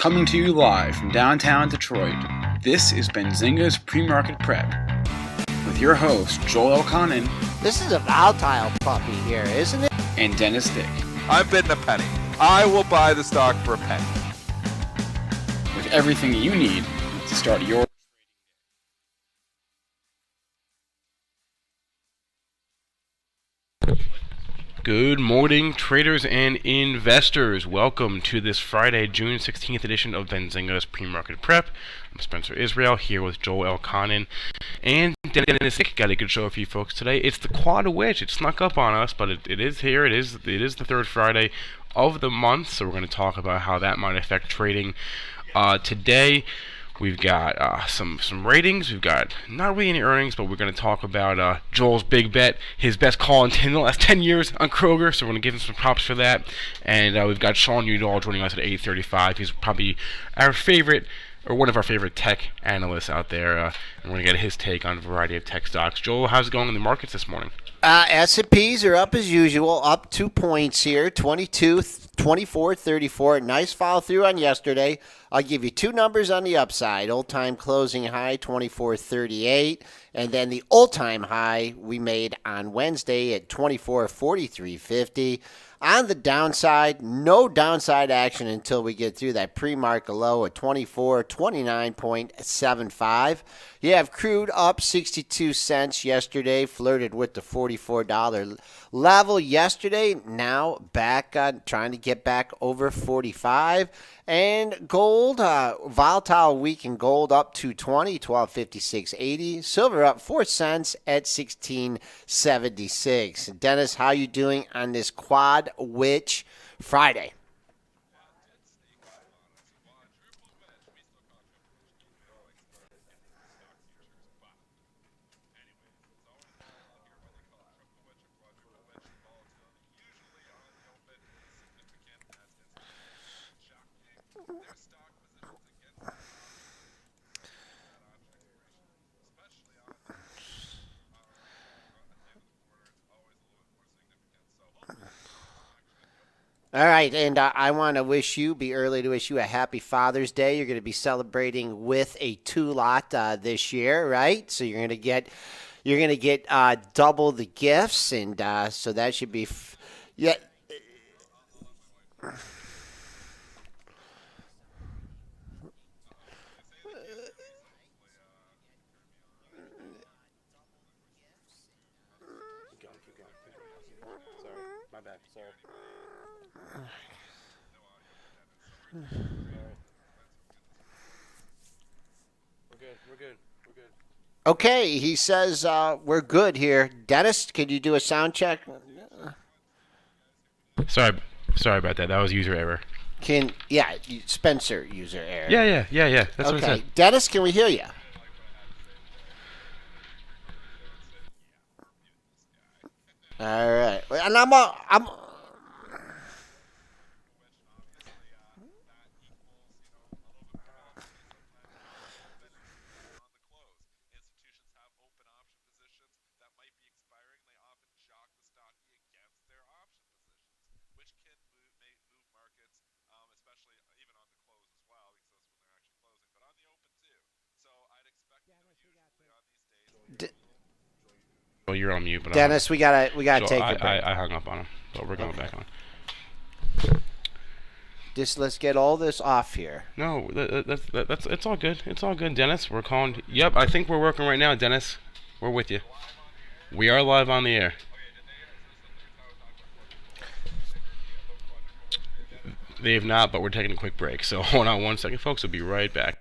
Coming to you live from downtown Detroit, this is Benzinga's PreMarket Prep with your host, Joel Elconin. This is a volatile puppy here, isn't it? And Dennis Dick. I'm bidding a penny. I will buy the stock for a penny. With everything you need to start your Good morning, traders and investors. Welcome to this Friday, June 16th edition of Benzinga's PreMarket Prep. I'm Spencer Israel here with Joel Elconin and Dennis Dick. Got a good show for you folks today. It's the quad witch. It snuck up on us, but it is here. It is the third Friday of the month, so we're going to talk about how that might affect trading today. We've got some ratings. We've got not really any earnings, but we're going to talk about Joel's big bet, his best call in the last 10 years on Kroger, so we're going to give him some props for that. And we've got Sean Udall joining us at 8:35. He's probably our favorite, or one of our favorite tech analysts out there, and we're going to get his take on a variety of tech stocks. Joel, how's it going in the markets this morning? S&Ps are up as usual, up 2 points here, 22, 24, 34. Nice follow through on yesterday. I'll give you two numbers on the upside. Old-time closing high, 24.38. And then the all-time high we made on Wednesday at 24.43.50. On the downside, no downside action until we get through that pre-market low at 24.29.75. You have crude up 62 cents yesterday, flirted with the $44 level yesterday. Now back on trying to get back over 45. And gold, volatile week in gold up 220, 1256.80. Silver up 4 cents at 1676. Dennis, how you doing on this quad witch Friday? All right, and I want to wish you a happy Father's Day. You're going to be celebrating with a two-lot this year, right? So you're going to get double the gifts, and so that should be yeah. Sorry, my bad. Sorry. We're good. Okay, he says we're good here. Dennis, can you do a sound check? Sorry about that. That was user error. Spencer user error. Yeah. That's what I Okay, said. Dennis, can we hear you? All right, and I'm Well, you're on mute, but Dennis, we gotta so take a break. I hung up on him, but we're going back on. Just let's get all this off here. No, that's it's all good. It's all good, Dennis. We're calling. Yep, I think we're working right now, Dennis. We're with you. We are live on the air. They have not, but we're taking a quick break. So hold on one second, folks. We'll be right back.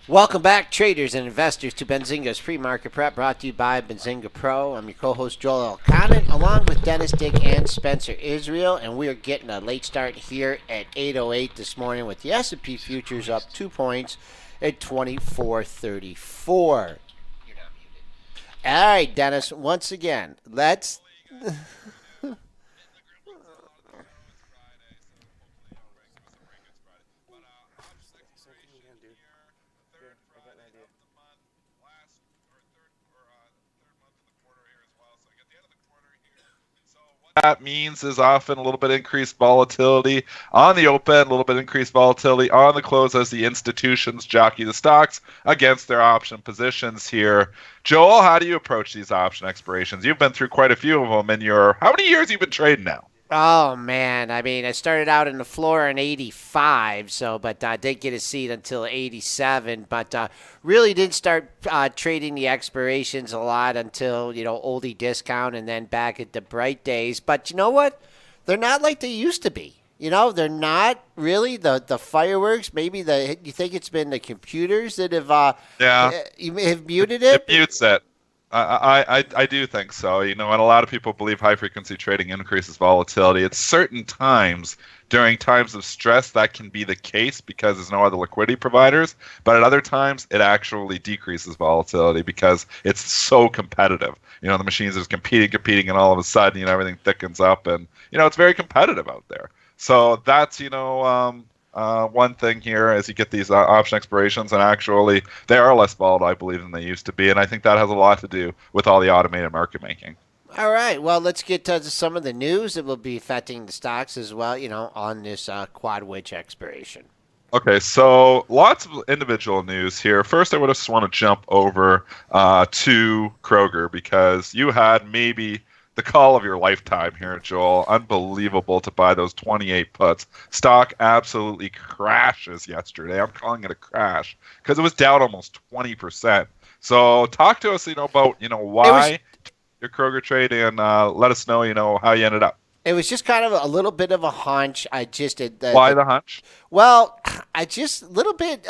Welcome back, traders and investors, to Benzinga's Pre-Market Prep, brought to you by Benzinga Pro. I'm your co-host, Joel Elconin, along with Dennis, Dick, and Spencer Israel, and we are getting a late start here at 8:08 this morning with the S&P futures up 2 points at 24.34. All right, Dennis, once again, let's... That means is often a little bit increased volatility on the open, a little bit increased volatility on the close as the institutions jockey the stocks against their option positions here. Joel, how do you approach these option expirations? You've been through quite a few of them in your, how many years have you been trading now? Oh, man. I mean, I started out in the floor in 85, but I didn't get a seat until 87, but really didn't start trading the expirations a lot until, oldie discount and then back at the bright days. But you know what? They're not like they used to be. They're not really the fireworks. Maybe you think it's been the computers that have have muted it? It mutes it. I do think so, and a lot of people believe high-frequency trading increases volatility. At certain times, during times of stress, that can be the case because there's no other liquidity providers. But at other times, it actually decreases volatility because it's so competitive. The machines are competing, and all of a sudden, everything thickens up, and it's very competitive out there. So that's one thing here as you get these option expirations, and actually they are less volatile, I believe, than they used to be, and I think that has a lot to do with all the automated market making. All right, well, let's get to some of the news that will be affecting the stocks as well, on this quad witch expiration. Okay, so lots of individual news here. First, I just want to jump over to Kroger because you had maybe the call of your lifetime here, Joel. Unbelievable to buy those 28 puts. Stock absolutely crashes yesterday. I'm calling it a crash because it was down almost 20%. So talk to us, about, why your Kroger trade, and let us know, how you ended up. It was just kind of a little bit of a hunch. I just did. Why the hunch? Well, I just a little bit,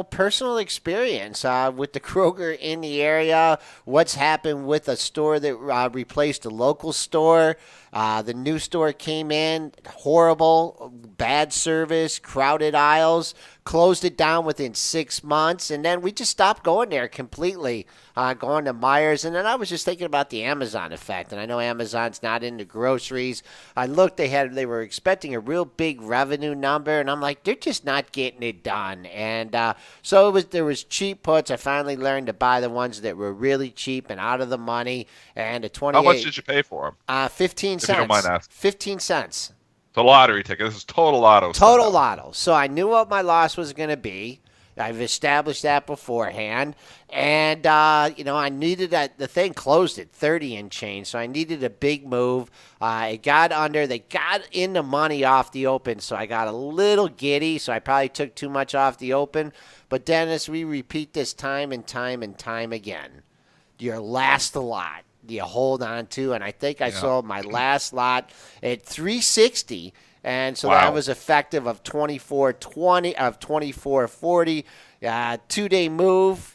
personal experience with the Kroger in the area. What's happened with a store that replaced a local store? The new store came in, horrible, bad service, crowded aisles. Closed it down within 6 months, and then we just stopped going there completely, going to Myers. And then I was just thinking about the Amazon effect, and I know Amazon's not into groceries. I looked; they were expecting a real big revenue number, and I'm like, they're just not getting it done. And so there was cheap puts. I finally learned to buy the ones that were really cheap and out of the money. And a 28. How much did you pay for them? 15 cents. If you don't mind asking. 15 cents. The lottery ticket. This is total lotto. Total lotto. So I knew what my loss was going to be. I've established that beforehand. And, I needed the thing closed at 30 and change. So I needed a big move. It got under. They got in the money off the open. So I got a little giddy. So I probably took too much off the open. But, Dennis, we repeat this time and time and time again. Your last lot. You hold on to, and I think I sold my last lot at 360, and so that was effective of 24.20 of 24.40. 2-day move,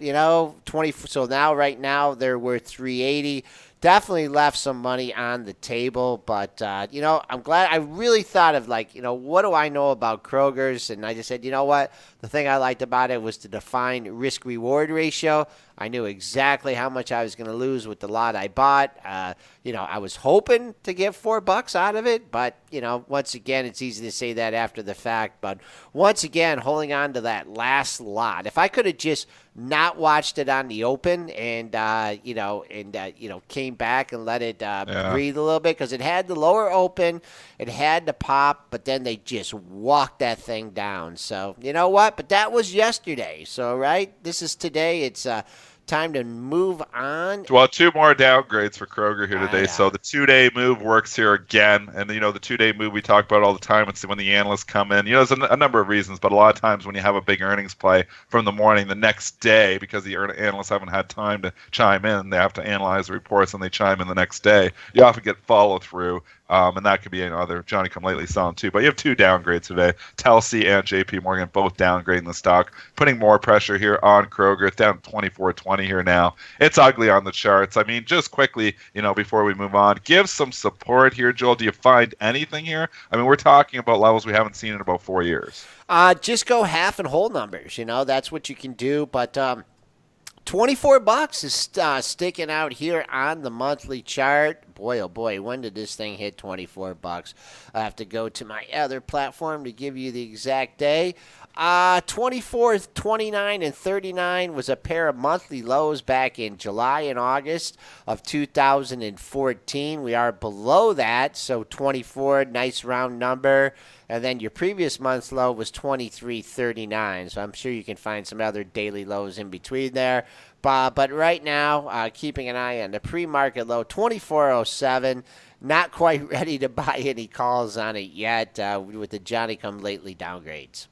20. So right now they're worth 380. Definitely left some money on the table, but I'm glad. I really thought of what do I know about Kroger's, and I just said, what? The thing I liked about it was the defined risk-reward ratio. I knew exactly how much I was going to lose with the lot I bought. I was hoping to get $4 out of it, but, once again, it's easy to say that after the fact. But once again, holding on to that last lot. If I could have just not watched it on the open and, came back and let it breathe a little bit, because it had the lower open, it had the pop, but then they just walked that thing down. So, you know what? But that was yesterday. So, right, this is today. It's time to move on. Well, 2 more downgrades for Kroger here today. So the 2-day move works here again. And, the 2-day move we talk about all the time. It's when the analysts come in. There's a number of reasons, but a lot of times when you have a big earnings play from the morning the next day, because the analysts haven't had time to chime in, they have to analyze the reports and they chime in the next day. You often get follow through. And that could be another Johnny come lately selling too. But you have two downgrades today. Telsey and JP Morgan both downgrading the stock, putting more pressure here on Kroger. It's down 24.20 here now. It's ugly on the charts. I mean, just quickly, before we move on, give some support here, Joel. Do you find anything here? I mean, we're talking about levels we haven't seen in about 4 years. Just go half and whole numbers. That's what you can do. But $24 is sticking out here on the monthly chart. Boy, oh boy, when did this thing hit $24? I have to go to my other platform to give you the exact day. 24, 29, and 39 was a pair of monthly lows back in July and August of 2014. We are below that, so 24, nice round number. And then your previous month's low was 23.39. So I'm sure you can find some other daily lows in between there. But right now, keeping an eye on the pre-market low, 24.07. Not quite ready to buy any calls on it yet with the Johnny-come-lately downgrades.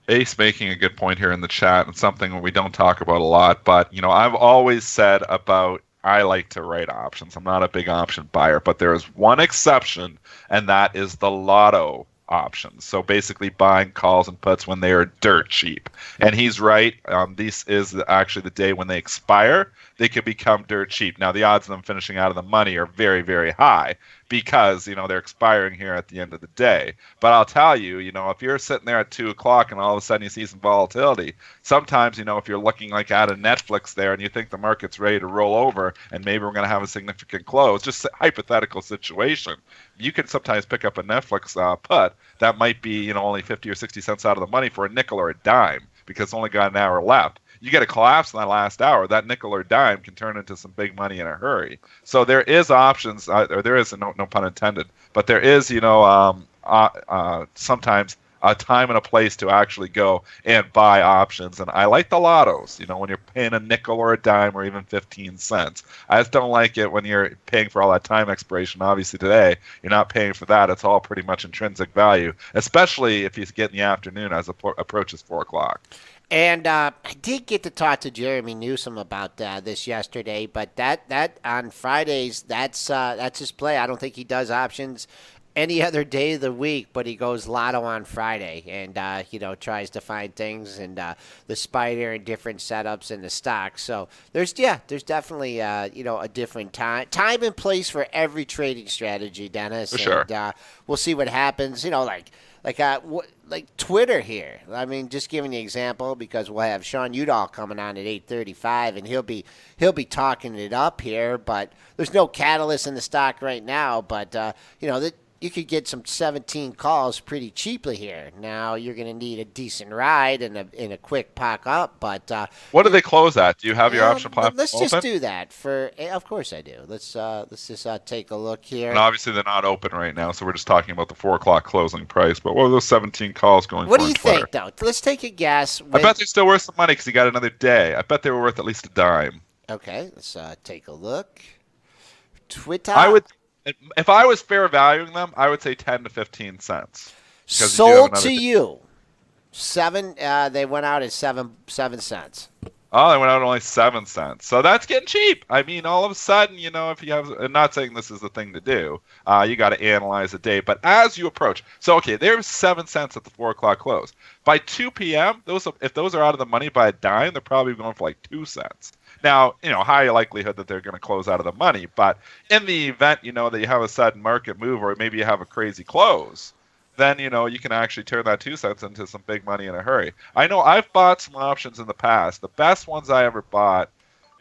Ace making a good point here in the chat, and something we don't talk about a lot, but I've always said about I like to write options. I'm not a big option buyer, but there is one exception, and that is the lotto options. So basically buying calls and puts when they are dirt cheap. And he's right. This is actually the day when they expire. They could become dirt cheap. Now, the odds of them finishing out of the money are very, very high because, they're expiring here at the end of the day. But I'll tell you, if you're sitting there at 2 o'clock and all of a sudden you see some volatility, sometimes, if you're looking like at a Netflix there and you think the market's ready to roll over and maybe we're going to have a significant close, just a hypothetical situation, you can sometimes pick up a Netflix put that might be, only 50 or 60 cents out of the money for a nickel or a dime because it's only got an hour left. You get a collapse in that last hour, that nickel or dime can turn into some big money in a hurry. So there is options, or there is, no pun intended, but there is, sometimes a time and a place to actually go and buy options. And I like the lottos, when you're paying a nickel or a dime or even 15 cents. I just don't like it when you're paying for all that time expiration. Obviously today, you're not paying for that. It's all pretty much intrinsic value, especially if you get in the afternoon as it approaches 4 o'clock. And I did get to talk to Jeremy Newsom about this yesterday, but that on Fridays, that's his play. I don't think he does options any other day of the week, but he goes lotto on Friday and, tries to find things and the spider and different setups in the stock. So there's definitely, a different time and place for every trading strategy, Dennis. For sure. And we'll see what happens, like Twitter here. I mean, just giving you an example because we'll have Sean Udall coming on at 8:35, and he'll be talking it up here. But there's no catalyst in the stock right now. But you could get some 17 calls pretty cheaply here. Now you're going to need a decent ride and a quick pack up. But what do they close at? Do you have your option platform Let's open? just do that. Of course I do. Let's just take a look here. And obviously they're not open right now, so we're just talking about the 4 o'clock closing price. But what are those 17 calls going What for? do you think, though? Let's take a guess. I bet they're still worth some money because you got another day. I bet they were worth at least a dime. Okay, let's take a look. Twitter. If I was fair valuing them, I would say 10 to 15 cents. Sold to you. They went out at 7 cents. Oh, they went out at only 7 cents. So that's getting cheap. I mean, all of a sudden, if you have, I'm not saying this is the thing to do. You got to analyze the day. But as you approach, so okay, there's 7 cents at the 4 o'clock close. By 2 p.m., if those are out of the money by a dime, they're probably going for like 2 cents. Now, high likelihood that they're going to close out of the money. But in the event, that you have a sudden market move or maybe you have a crazy close, then, you can actually turn that 2 cents into some big money in a hurry. I know I've bought some options in the past. The best ones I ever bought,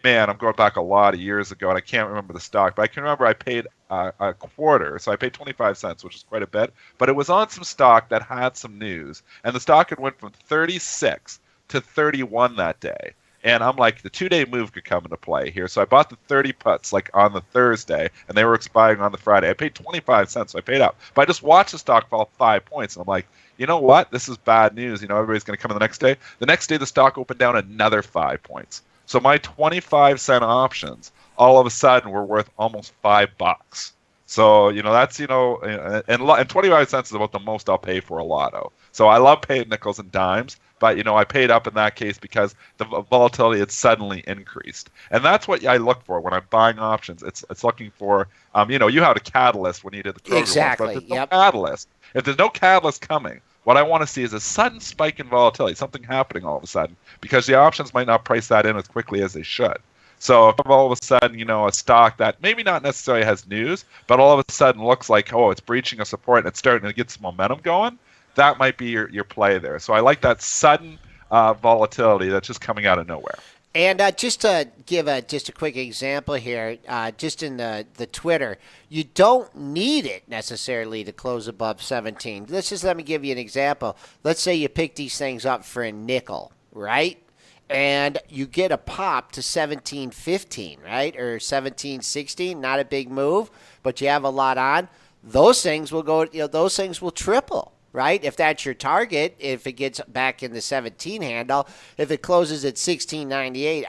man, I'm going back a lot of years ago, and I can't remember the stock. But I can remember I paid a quarter. So I paid 25 cents, which is quite a bit. But it was on some stock that had some news. And the stock had went from 36 to 31 that day. And I'm like, the 2-day move could come into play here. So I bought the 30 puts like on the Thursday, and they were expiring on the Friday. I paid 25 cents, so I paid up. But I just watched the stock fall 5 points, and I'm like, you know what? This is bad news. Everybody's going to come in the next day. The next day, the stock opened down another 5 points. So my 25-cent options all of a sudden were worth almost $5. So, that's, and 25 cents is about the most I'll pay for a lotto. So I love paying nickels and dimes, but I paid up in that case because the volatility had suddenly increased, and that's what I look for when I'm buying options. It's looking for, you had a catalyst when you did the Kroger Exactly. ones, but if there's no catalyst, if there's no catalyst coming, what I want to see is a sudden spike in volatility, something happening all of a sudden, because the options might not price that in as quickly as they should. So if all of a sudden, a stock that maybe not necessarily has news, but all of a sudden looks like, it's breaching a support and it's starting to get some momentum going, that might be your play there. So I like that sudden volatility that's just coming out of nowhere. And just to give just a quick example here, just in the Twitter, you don't need it necessarily to close above 17. Let me give you an example. Let's say you pick these things up for a nickel, right? And you get a pop to 17.15, right? Or 17.16, not a big move, but you have a lot on. Those things will go, those things will triple, right? If that's your target, if it gets back in the 17 handle, if it closes at 16.98,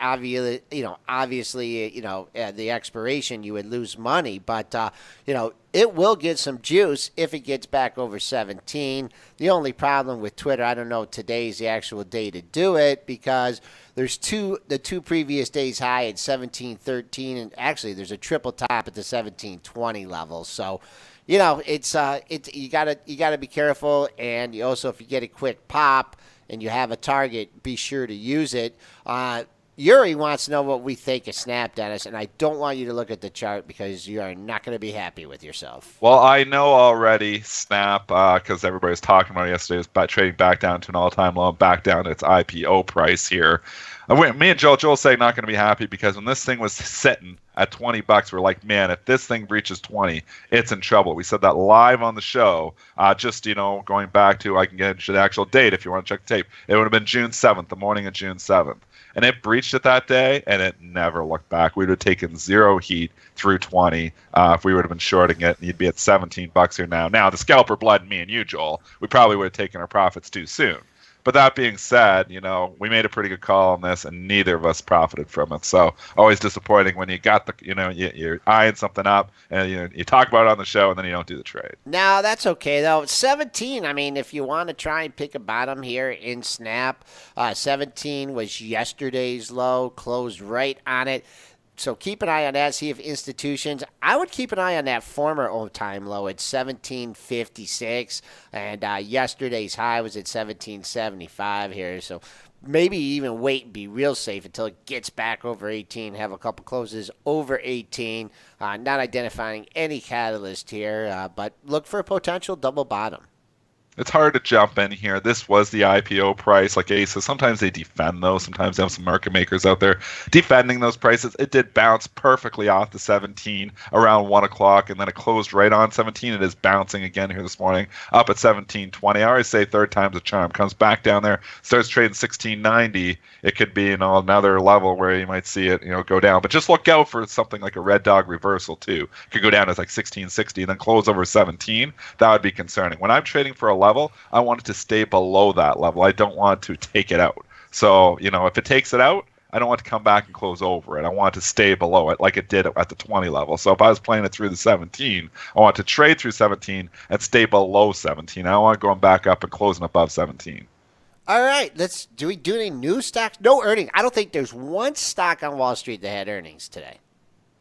obviously, the expiration, you would lose money, but, it will get some juice if it gets back over 17. The only problem with Twitter, I don't know if today's the actual day to do it, because there's the two previous days high at 17.13, and actually there's a triple top at the 17.20 level. So, it's you gotta be careful, and you also, if you get a quick pop and you have a target, be sure to use it. Yuri wants to know what we think of Snap, Dennis, and I don't want you to look at the chart because you are not going to be happy with yourself. Well, I know already Snap, because everybody was talking about it yesterday, is trading back down to an all-time low, back down to its IPO price here. Me and Joel saying not going to be happy because when this thing was sitting at $20, we're like, man, if this thing reaches 20, it's in trouble. We said that live on the show. Going back to, I can get into the actual date if you want to check the tape. It would have been June 7th, the morning of June 7th. And it breached it that day, and it never looked back. We would have taken zero heat through 20 if we would have been shorting it. You'd be at $17 here now. Now, the scalper blood, me and you, Joel, we probably would have taken our profits too soon. But that being said, we made a pretty good call on this, and neither of us profited from it. So always disappointing when you got you're eyeing something up, and you talk about it on the show, and then you don't do the trade. No, that's okay though. 17. I mean, if you want to try and pick a bottom here in Snap, 17 was yesterday's low, closed right on it. So keep an eye on that. See if institutions. I would keep an eye on that former all-time low at 17.56, and yesterday's high was at 17.75 here. So maybe even wait and be real safe until it gets back over 18. Have a couple closes over 18. Not identifying any catalyst here, but look for a potential double bottom. It's hard to jump in here. This was the IPO price, like Ace says. Sometimes they defend those. Sometimes they have some market makers out there defending those prices. It did bounce perfectly off the 17 around 1 o'clock, and then it closed right on 17. It is bouncing again here this morning, up at 17.20. I always say third time's a charm. Comes back down there, starts trading 16.90. It could be another level where you might see it go down. But just look out for something like a red dog reversal too. It could go down as like 16.60 and then close over 17. That would be concerning. When I'm trading for a level, I want it to stay below that level. I don't want to take it out. So, if it takes it out, I don't want to come back and close over it. I want it to stay below it like it did at the 20 level. So if I was playing it through the 17, I want to trade through 17 and stay below 17. I don't want going back up and closing above 17. All right, do we do any new stocks? No earnings. I don't think there's one stock on Wall Street that had earnings today.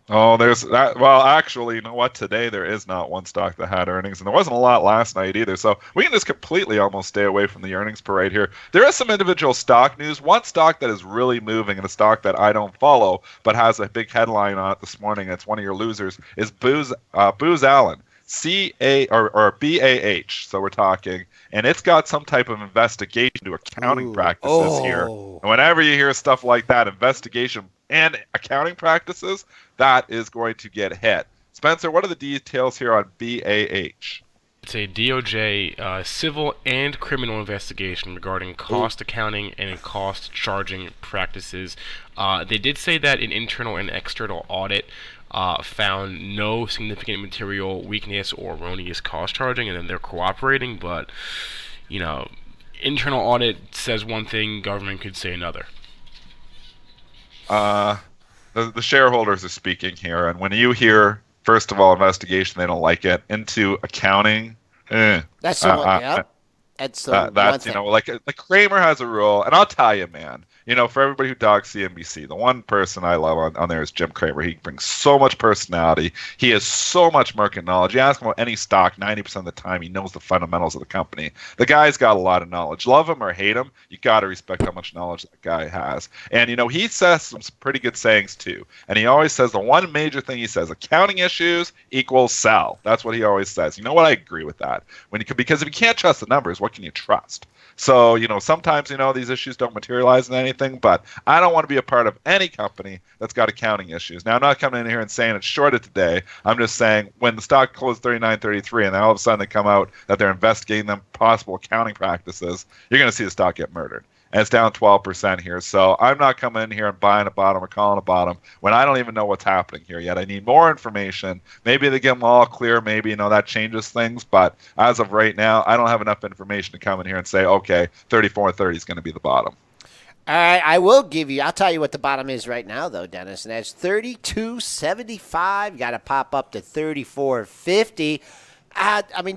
Oh, there's that. Well, actually, you know what? Today there is not one stock that had earnings, and there wasn't a lot last night either. So we can just completely almost stay away from the earnings parade here. There is some individual stock news. One stock that is really moving, and a stock that I don't follow, but has a big headline on it this morning. It's one of your losers. Is Booz Allen. BAH, so we're talking, and it's got some type of investigation into accounting practices here. And whenever you hear stuff like that, investigation and accounting practices, that is going to get hit. Spencer, what are the details here on BAH? It's a DOJ civil and criminal investigation regarding cost accounting and cost charging practices. They did say that an internal and external audit found no significant material weakness or erroneous cost charging, and then they're cooperating, but, internal audit says one thing, government could say another. The shareholders are speaking here, and when you hear, first of all, investigation, they don't like it, into accounting, That's the one, yeah. That's the one That's, thing. like Kramer has a rule, and I'll tell you, man, for everybody who dogs CNBC, the one person I love on there is Jim Kramer. He brings so much personality. He has so much market knowledge. You ask him about any stock, 90% of the time, he knows the fundamentals of the company. The guy's got a lot of knowledge. Love him or hate him, you got to respect how much knowledge that guy has. And, he says some pretty good sayings, too. And he always says the one major thing he says, accounting issues equals sell. That's what he always says. You know what? I agree with that. Because if you can't trust the numbers, what can you trust? So, sometimes, these issues don't materialize in anything, but I don't want to be a part of any company that's got accounting issues. Now, I'm not coming in here and saying it's shorted today. I'm just saying when the stock closed 39.33 and then all of a sudden they come out that they're investigating them possible accounting practices, you're going to see the stock get murdered. And it's down 12% here. So I'm not coming in here and buying a bottom or calling a bottom when I don't even know what's happening here yet. I need more information. Maybe they get them all clear. Maybe, that changes things. But as of right now, I don't have enough information to come in here and say, okay, 34.30 is going to be the bottom. All right, I'll tell you what the bottom is right now, though, Dennis, and that's 32.75. Got to pop up to 34.50.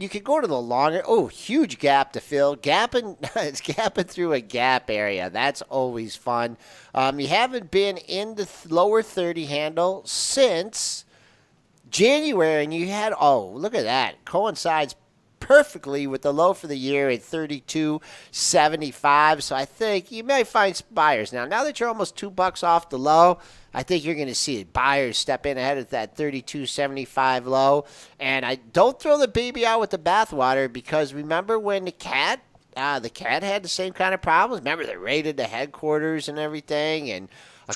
You could go to the longer. Oh, huge gap to fill. It's gapping through a gap area. That's always fun. You haven't been in the lower 30 handle since January, and you had, look at that. Coincides perfectly with the low for the year at 32.75. So I think you may find buyers now. Now that you're almost $2 off the low, I think you're going to see buyers step in ahead of that 32.75 low. And I don't throw the baby out with the bathwater, because remember when the cat had the same kind of problems? Remember they raided the headquarters and everything, and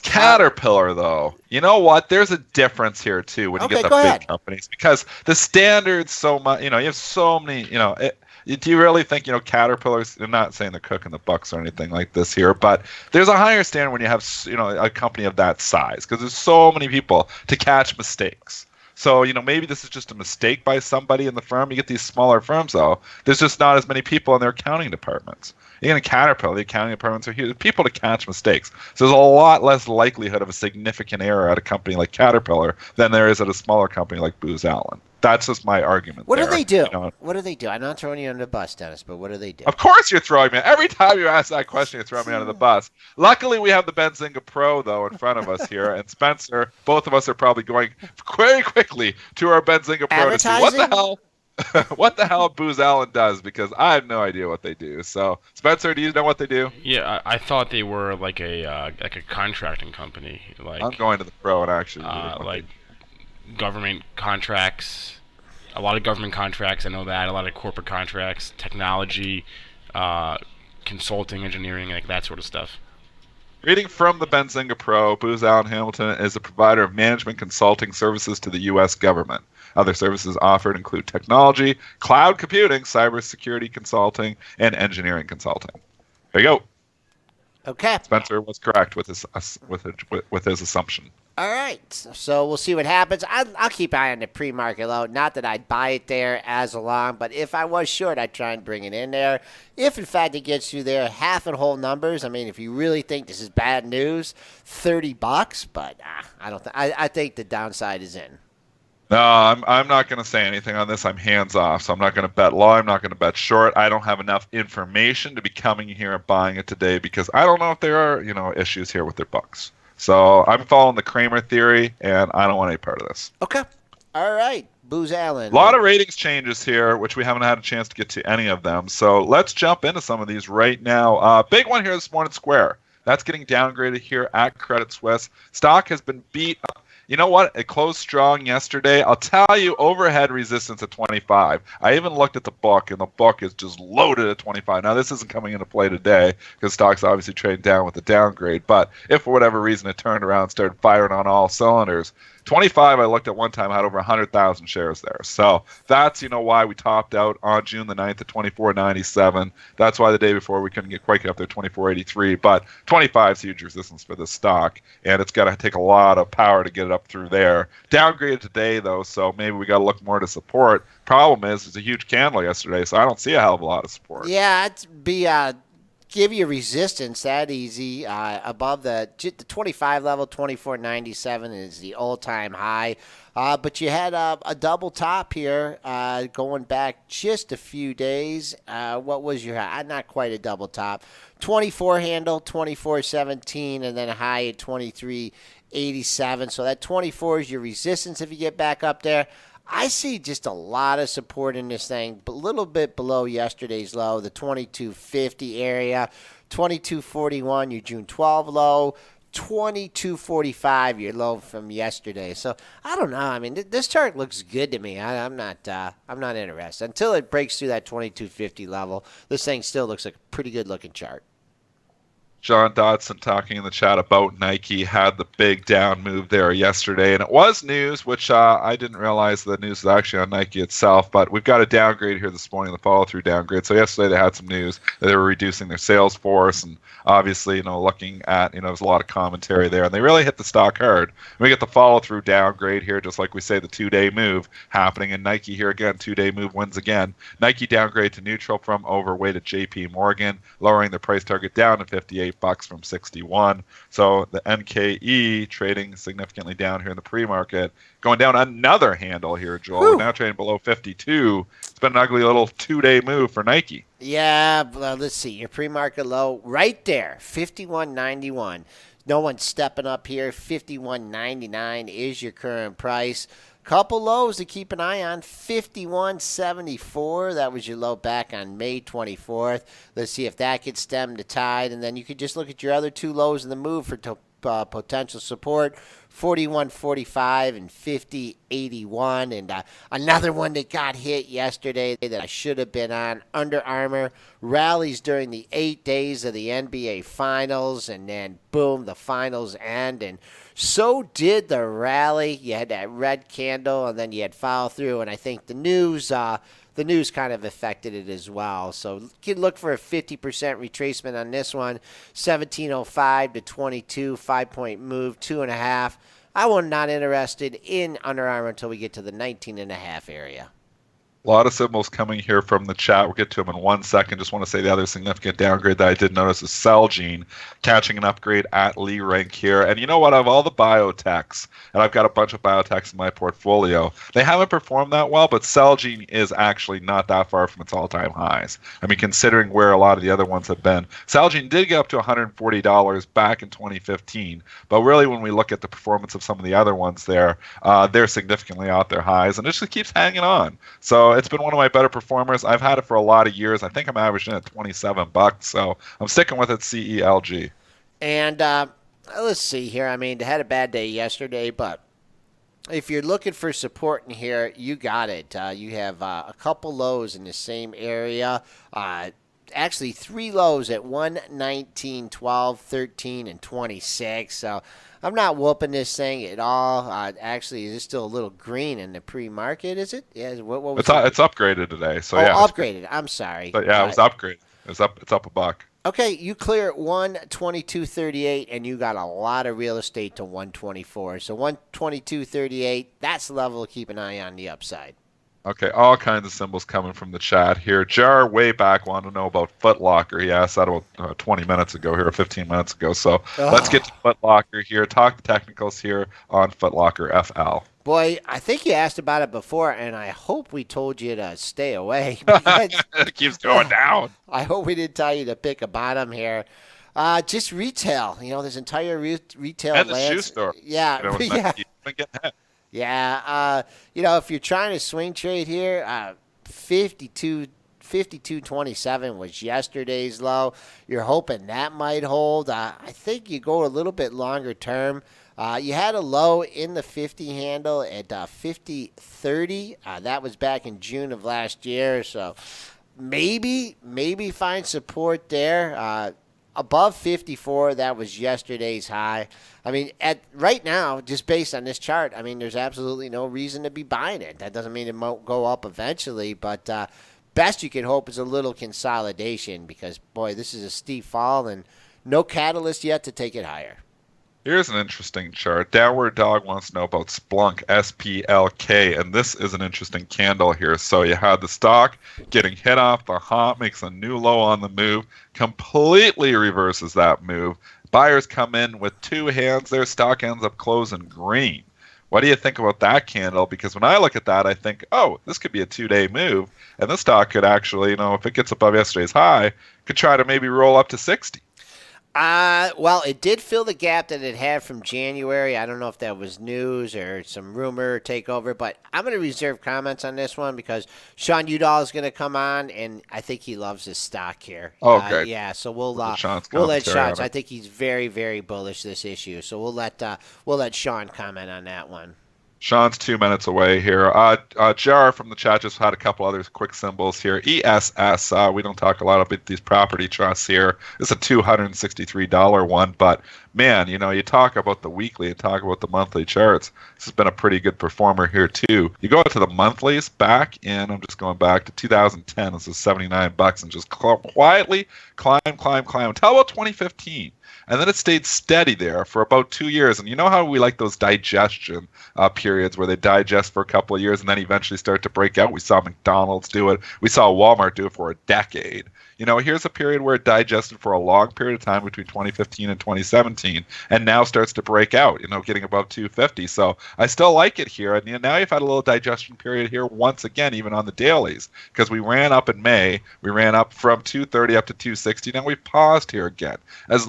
Caterpillar, though, you know what? There's a difference here too when you get the big companies, because the standards so much. You have so many. Do you really think Caterpillar's? I'm not saying they're cooking the bucks or anything like this here, but there's a higher standard when you have a company of that size, because there's so many people to catch mistakes. So, maybe this is just a mistake by somebody in the firm. You get these smaller firms, though. There's just not as many people in their accounting departments. You're going to Caterpillar, the accounting departments are huge. There's people to catch mistakes. So there's a lot less likelihood of a significant error at a company like Caterpillar than there is at a smaller company like Booz Allen. That's just my argument. What do they do? What do they do? I'm not throwing you under the bus, Dennis, but what do they do? Of course you're throwing me. Every time you ask that question, you're throwing me under the bus. Luckily, we have the Benzinga Pro, though, in front of us here. And Spencer, both of us are probably going very quickly to our Benzinga Pro to see what the hell Booz Allen does, because I have no idea what they do. So, Spencer, do you know what they do? Yeah, I thought they were like a contracting company. I'm going to the Pro and actually government contracts, a lot of government contracts, I know that, a lot of corporate contracts, technology, consulting, engineering, like that sort of stuff. Reading from the Benzinga Pro, Booz Allen Hamilton is a provider of management consulting services to the U.S. government. Other services offered include technology, cloud computing, cybersecurity consulting, and engineering consulting. There you go. Okay. Spencer was correct with his assumption. All right, so we'll see what happens. I'll keep an eye on the pre-market low. Not that I'd buy it there as a long, but if I was short, I'd try and bring it in there. If, in fact, it gets you there, half and whole numbers. If you really think this is bad news, $30. But I think the downside is in. No, I'm not going to say anything on this. I'm hands off, so I'm not going to bet long. I'm not going to bet short. I don't have enough information to be coming here and buying it today, because I don't know if there are issues here with their books. So I'm following the Kramer theory, and I don't want any part of this. Okay. All right. Booz Allen. A lot of ratings changes here, which we haven't had a chance to get to any of them. So let's jump into some of these right now. Big one here this morning, Square. That's getting downgraded here at Credit Suisse. Stock has been beat up. You know what? It closed strong yesterday. I'll tell you, overhead resistance at 25. I even looked at the book, and the book is just loaded at 25. Now, this isn't coming into play today because stock's obviously trading down with the downgrade. But if for whatever reason it turned around and started firing on all cylinders, 25, I looked at one time, had over 100,000 shares there. So that's, why we topped out on June the 9th at 24.97. That's why the day before we couldn't quite get up there, 24.83. But 25 is huge resistance for this stock, and it's got to take a lot of power to get it up through there. Downgraded today, though, so maybe we got to look more to support. Problem is, it's a huge candle yesterday, so I don't see a hell of a lot of support. Yeah, it'd be give you resistance that easy above the 25 level. 24.97 is the all-time high. But you had a double top here going back just a few days. What was your high? Not quite a double top. 24 handle, 24.17, and then a high at 23.87. So that 24 is your resistance if you get back up there. I see just a lot of support in this thing, a little bit below yesterday's low, the 22.50 area, 22.41, your June 12 low, 22.45, your low from yesterday. So I don't know. I mean, this chart looks good to me. I'm not interested until it breaks through that 22.50 level. This thing still looks like a pretty good looking chart. John Dodson talking in the chat about Nike had the big down move there yesterday, and it was news, which I didn't realize the news was actually on Nike itself, but we've got a downgrade here this morning, the follow-through downgrade. So yesterday they had some news that they were reducing their sales force, and obviously, looking at, there's a lot of commentary there, and they really hit the stock hard. We get the follow-through downgrade here, just like we say, the two-day move happening, and Nike here again, two-day move wins again. Nike downgrade to neutral from overweight at JP Morgan, lowering the price target down to 58 bucks from 61. So the NKE trading significantly down here in the pre-market, going down another handle here, Joel. We're now trading below 52. It's been an ugly little two-day move for Nike. Yeah, well, let's see. Your pre-market low right there, 51.91. No one's stepping up here. 51.99 is your current price. Couple lows to keep an eye on. 51.74. That was your low back on May 24th. Let's see if that gets stemmed to tide. And then you could just look at your other two lows in the move for potential support. 41.45 and 50.81. And another one that got hit yesterday that I should have been on. Under Armour rallies during the 8 days of the NBA Finals. And then, boom, the finals end. And so did the rally. You had that red candle, and then you had follow through. And I think the news kind of affected it as well. So you can look for a 50% retracement on this one. 17.05 to 22, 5-point move, 2.5. I was not interested in Under Armour until we get to the 19.5 area. A lot of symbols coming here from the chat. We'll get to them in 1 second. Just want to say the other significant downgrade that I did notice is Celgene catching an upgrade at Lee rank here. And you know what? Of all the biotechs, and I've got a bunch of biotechs in my portfolio, they haven't performed that well, but Celgene is actually not that far from its all-time highs. I mean, considering where a lot of the other ones have been. Celgene did get up to $140 back in 2015, but really when we look at the performance of some of the other ones there, they're significantly out their highs, and it just keeps hanging on. So it's been one of my better performers. I've had it for a lot of years. I think I'm averaging at 27 bucks, so I'm sticking with it, CELG. And let's see here. I mean, they had a bad day yesterday, but if you're looking for support in here, you got it. You have a couple lows in the same area. Actually, three lows at 119, 12, 13, and 26. So I'm not whooping this thing at all. Actually, is it still a little green in the pre-market? Is it? Yeah. What was it's upgraded today. So yeah. Upgraded. I'm sorry. So, yeah, it was upgraded. It's up a buck. Okay, you clear at 122.38, and you got a lot of real estate to 124. So 122.38, that's the level to keep an eye on the upside. Okay, all kinds of symbols coming from the chat here. Jar way back wanted to know about Foot Locker. He asked that about 20 minutes ago here, or 15 minutes ago. So let's get to Foot Locker here. Talk the technicals here on Foot Locker FL. Boy, I think you asked about it before, and I hope we told you to stay away. It keeps going down. I hope we didn't tell you to pick a bottom here. Just retail. This entire retail and the shoe store. Yeah. Yeah. If you're trying to swing trade here, 52.27 was yesterday's low. You're hoping that might hold. I think you go a little bit longer term. You had a low in the 50 handle at 50.30. That was back in June of last year. So maybe find support there. Above 54, that was yesterday's high. I mean, right now, just based on this chart, I mean, there's absolutely no reason to be buying it. That doesn't mean it won't go up eventually, but best you can hope is a little consolidation because, boy, this is a steep fall and no catalyst yet to take it higher. Here's an interesting chart. Downward Dog wants to know about Splunk, SPLK, and this is an interesting candle here. So you had the stock getting hit off the hop, makes a new low on the move, completely reverses that move. Buyers come in with two hands. Their stock ends up closing green. What do you think about that candle? Because when I look at that, I think, oh, this could be a 2-day move, and this stock could actually, if it gets above yesterday's high, could try to maybe roll up to 60. Well, it did fill the gap that it had from January. I don't know if that was news or some rumor takeover, but I'm going to reserve comments on this one because Sean Udall is going to come on, and I think he loves his stock here. Oh, great. Yeah, so we'll let Sean. I think he's very, very bullish this issue, so we'll let Sean comment on that one. Sean's 2 minutes away here. Jar from the chat just had a couple other quick symbols here. ESS. We don't talk a lot about these property trusts here. It's a $263 one, but man, you talk about the weekly and talk about the monthly charts. This has been a pretty good performer here too. You go to the monthlies back in. I'm just going back to 2010. This is $79 and just quietly climb until about 2015. And then it stayed steady there for about 2 years. And you know how we like those digestion periods where they digest for a couple of years and then eventually start to break out? We saw McDonald's do it. We saw Walmart do it for a decade. Here's a period where it digested for a long period of time between 2015 and 2017 and now starts to break out, getting above 250. So I still like it here. And now you've had a little digestion period here once again, even on the dailies, because we ran up in May. We ran up from 230 up to 260. Now we've paused here again. As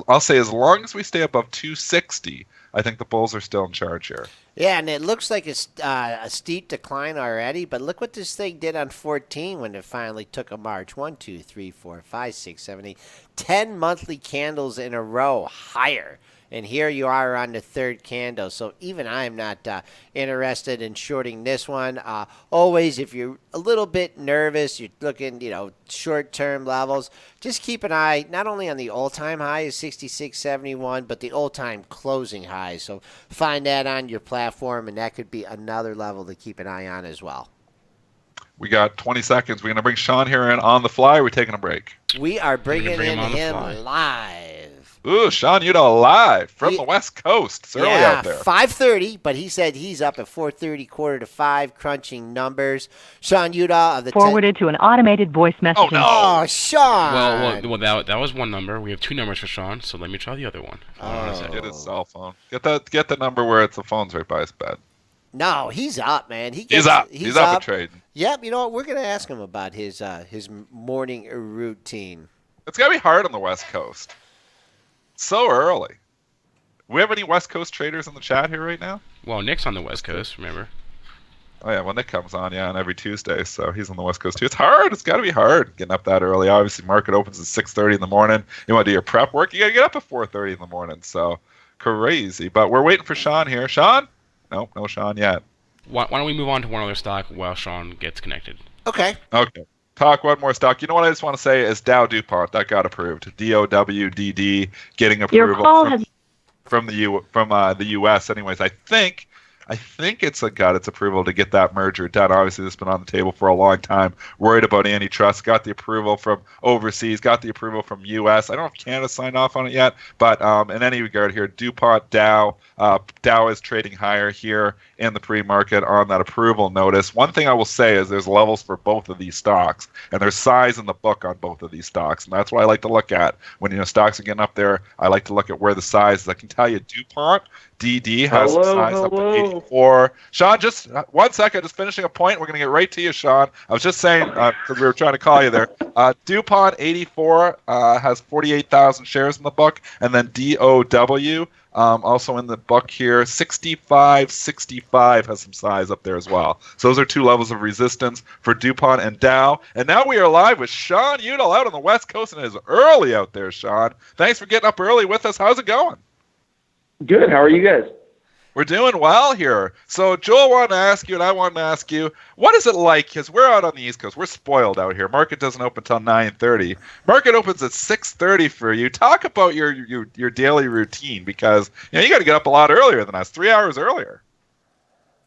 long as we stay above 260, I think the bulls are still in charge here. Yeah, and it looks like it's a steep decline already, but look what this thing did on 14 when it finally took a march. 1, 2, 3, 4, 5, 6, 7, 8, 10 monthly candles in a row higher. And here you are on the third candle. So even I'm not interested in shorting this one. Always, if you're a little bit nervous, you're looking, short-term levels, just keep an eye not only on the all-time high of 66.71, but the all-time closing high. So find that on your platform, and that could be another level to keep an eye on as well. We got 20 seconds. We're going to bring Sean here in on the fly. We're taking a break. We are bringing him live. Ooh, Sean Udall live from the West Coast. It's early out there. 5:30, but he said he's up at 4:30, 4:45, crunching numbers. Sean Udall of the forwarded to an automated voice messaging. Oh, no. Oh, Sean. Well, that was one number. We have two numbers for Sean, so let me try the other one. Get his cell phone. Get the number where the phone's right by his bed. No, he's up, man. He's up. He's up at trading. Yep. You know what? We're gonna ask him about his morning routine. It's gotta be hard on the West Coast. So early. We have any West Coast traders in the chat here right now? Well, Nick's on the West Coast, remember? Oh, yeah, well, Nick comes on, on every Tuesday, so he's on the West Coast, too. It's hard. It's got to be hard getting up that early. Obviously, market opens at 6:30 in the morning. You want to do your prep work, you got to get up at 4:30 in the morning, so crazy. But we're waiting for Sean here. Sean? Nope, no Sean yet. Why don't we move on to one other stock while Sean gets connected? Okay. Talk one more stock. You know what I just want to say is Dow DuPont. That got approved. DOWDD getting approval from the U.S. Anyways, I think it's got its approval to get that merger done. Obviously, this has been on the table for a long time. Worried about antitrust. Got the approval from overseas. Got the approval from U.S. I don't know if Canada signed off on it yet, but in any regard here, DuPont, Dow. Dow is trading higher here in the pre-market on that approval notice. One thing I will say is there's levels for both of these stocks, and there's size in the book on both of these stocks, and that's what I like to look at. When stocks are getting up there, I like to look at where the size is. I can tell you DuPont, DD has size up to 84. Sean, just 1 second, just finishing a point. We're going to get right to you, Sean. I was just saying, because we were trying to call you there. DuPont, 84, has 48,000 shares in the book, and then DOW, also in the book here, 65 has some size up there as well. So those are two levels of resistance for DuPont and Dow. And now we are live with Sean Udall out on the West Coast, and it is early out there, Sean. Thanks for getting up early with us. How's it going? Good. How are you guys? We're doing well here. So Joel wanted to ask you, and I wanted to ask you, what is it like? Because we're out on the East Coast. We're spoiled out here. Market doesn't open until 9:30. Market opens at 6:30 for you. Talk about your daily routine, because you got to get up a lot earlier than us, 3 hours earlier.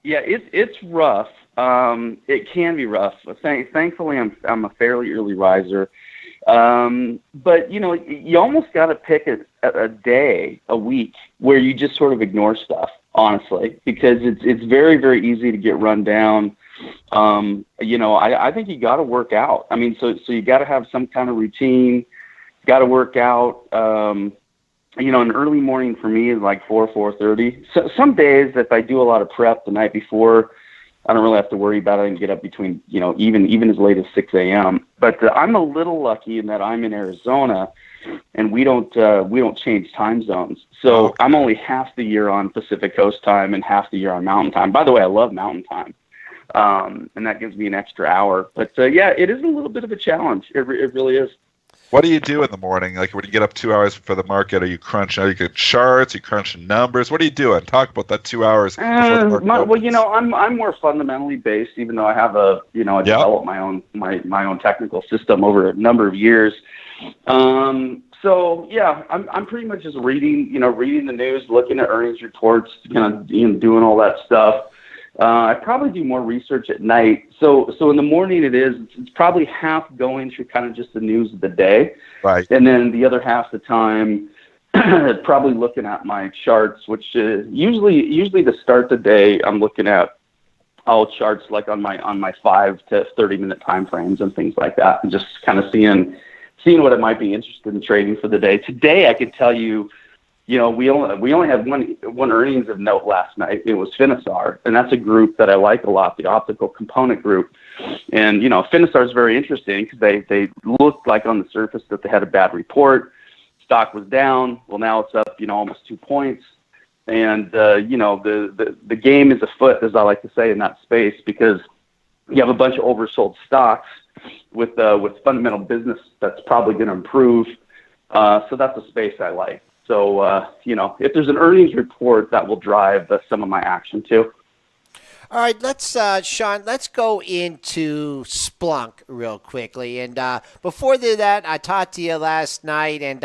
Yeah, it's rough. It can be rough. Thankfully, I'm a fairly early riser. But you almost got to pick a day, a week, where you just sort of ignore stuff, honestly, because it's very, very easy to get run down. I think you got to work out. I mean, so you got to have some kind of routine. Got to work out. an early morning for me is like 4:30. So some days, if I do a lot of prep the night before, I don't really have to worry about it and get up between, even as late as 6 a.m. But I'm a little lucky in that I'm in Arizona, and we don't change time zones. So I'm only half the year on Pacific Coast time and half the year on Mountain time. By the way, I love Mountain time, and that gives me an extra hour. But yeah, it is a little bit of a challenge. It really is. What do you do in the morning? Like when you get up 2 hours before the market, are you crunching? Are you get charts? Are you crunching numbers? What are you doing? Talk about that 2 hours before the market opens. I'm more fundamentally based, even though I have I developed my own technical system over a number of years. So yeah, I'm pretty much just reading the news, looking at earnings reports, doing all that stuff. I probably do more research at night. So in the morning it's probably half going through kind of just the news of the day. Right. And then the other half the time, probably looking at my charts, which usually to start the day, I'm looking at all charts like on my 5 to 30 minute time frames and things like that, and just kind of seeing what I might be interested in trading for the day. Today, I could tell you, we only had one earnings of note last night. It was Finisar, and that's a group that I like a lot, the optical component group. And Finisar is very interesting because they looked like on the surface that they had a bad report. Stock was down. Well, now it's up, almost 2 points. And the game is afoot, as I like to say, in that space, because you have a bunch of oversold stocks with fundamental business that's probably going to improve. So that's a space I like. So, if there's an earnings report, that will drive some of my action too. All right, Sean, let's go into Splunk real quickly. And before that, I talked to you last night, and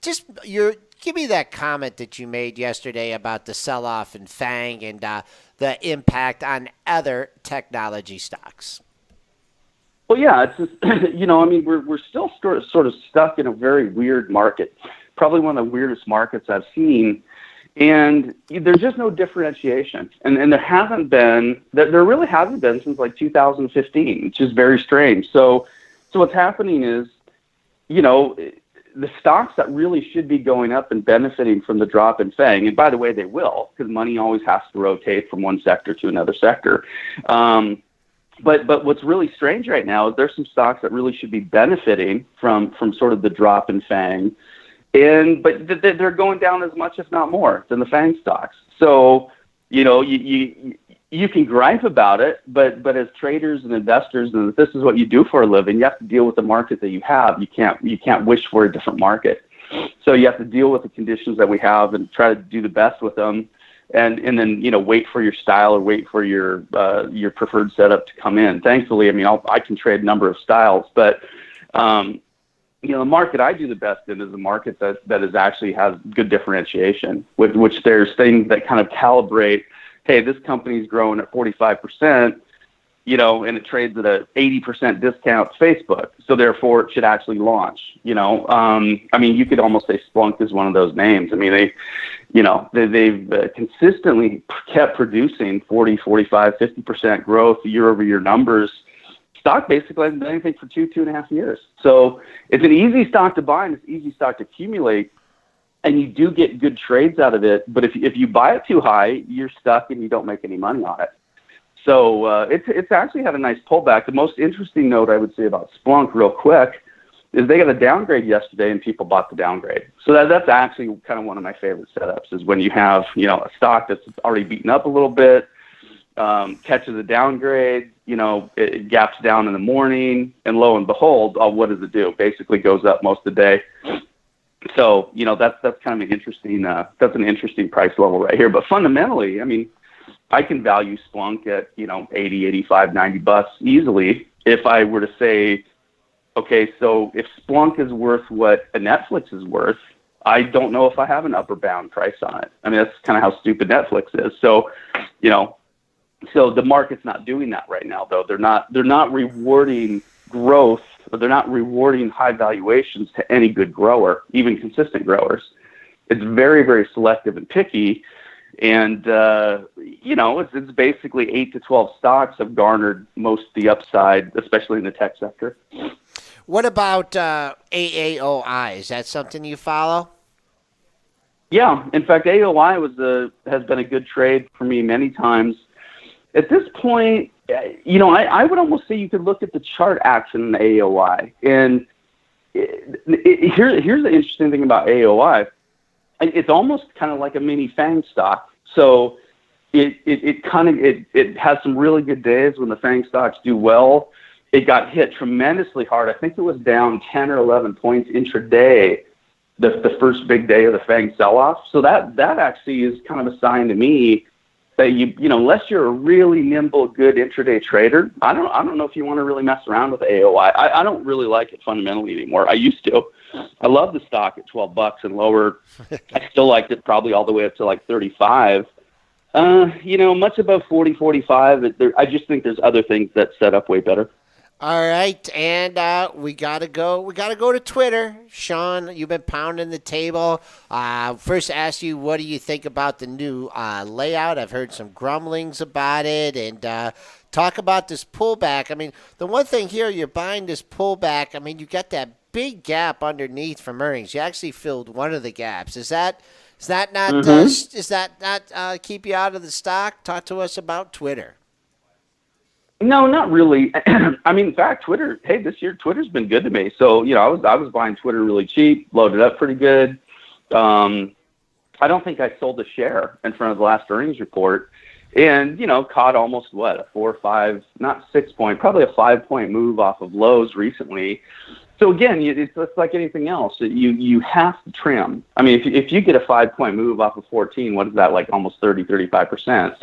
give me that comment that you made yesterday about the sell-off in FANG and the impact on other technology stocks. Well, yeah, it's just, we're still sort of stuck in a very weird market. Probably one of the weirdest markets I've seen, and there's just no differentiation, and there really hasn't been since like 2015, which is very strange. So what's happening is, the stocks that really should be going up and benefiting from the drop in FANG, and by the way, they will, because money always has to rotate from one sector to another sector. But what's really strange right now is there's some stocks that really should be benefiting from sort of the drop in FANG. But they're going down as much, if not more, than the FANG stocks. So, you can gripe about it, but as traders and investors, and if this is what you do for a living, you have to deal with the market that you have. You can't wish for a different market. So you have to deal with the conditions that we have and try to do the best with them, and then wait for your style or wait for your preferred setup to come in. Thankfully, I can trade a number of styles, but the market I do the best in is a market that is actually has good differentiation, with which there's things that kind of calibrate, hey, this company's growing at 45%, and it trades at a 80% discount to Facebook, so therefore it should actually launch. You could almost say Splunk is one of those names. They've consistently kept producing 40, 45, 50% growth year-over-year numbers. Stock basically hasn't done anything for 2.5 years. So it's an easy stock to buy and it's an easy stock to accumulate, and you do get good trades out of it. But if you buy it too high, you're stuck and you don't make any money on it. So it's actually had a nice pullback. The most interesting note I would say about Splunk real quick is they got a downgrade yesterday and people bought the downgrade. So that's actually kind of one of my favorite setups, is when you have a stock that's already beaten up a little bit, catches a downgrade, it gaps down in the morning, and lo and behold, what does it do? Basically goes up most of the day. So, that's kind of an interesting price level right here. But fundamentally, I can value Splunk at, 80, 85, $90 easily. If I were to say, okay, so if Splunk is worth what a Netflix is worth, I don't know if I have an upper bound price on it. That's kind of how stupid Netflix is. So, so the market's not doing that right now, though. They're not rewarding growth, or they're not rewarding high valuations to any good grower, even consistent growers. It's very, very selective and picky. And, it's basically 8 to 12 stocks have garnered most of the upside, especially in the tech sector. What about AAOI? Is that something you follow? Yeah, in fact, AOI has been a good trade for me many times. At this point, I would almost say you could look at the chart action in the AOI. And here's the interesting thing about AOI. It's almost kind of like a mini FANG stock. So it has some really good days when the FANG stocks do well. It got hit tremendously hard. I think it was down 10 or 11 points intraday, the first big day of the FANG sell-off. So that actually is kind of a sign to me that unless you're a really nimble, good intraday trader, I don't know if you want to really mess around with AOI. I don't really like it fundamentally anymore. I used to. I love the stock at $12 and lower. I still liked it probably all the way up to like 35. Much above 40, 45. I just think there's other things that set up way better. All right, and we gotta go. We gotta go to Twitter. Sean, you've been pounding the table. First, ask you, what do you think about the new layout? I've heard some grumblings about it, and talk about this pullback. I mean, the one thing here, you're buying this pullback. I mean, you got that big gap underneath from earnings. You actually filled one of the gaps. Is that not keep you out of the stock? Talk to us about Twitter. No, not really. I mean, in fact, this year Twitter's been good to me. So, I was buying Twitter really cheap, loaded up pretty good. I don't think I sold a share in front of the last earnings report, and, caught almost a 4 or 5, not 6 point, probably a 5-point move off of lows recently. So again, it's like anything else. You have to trim. I mean, if you get a 5-point move off of 14, what is that, like almost 35%?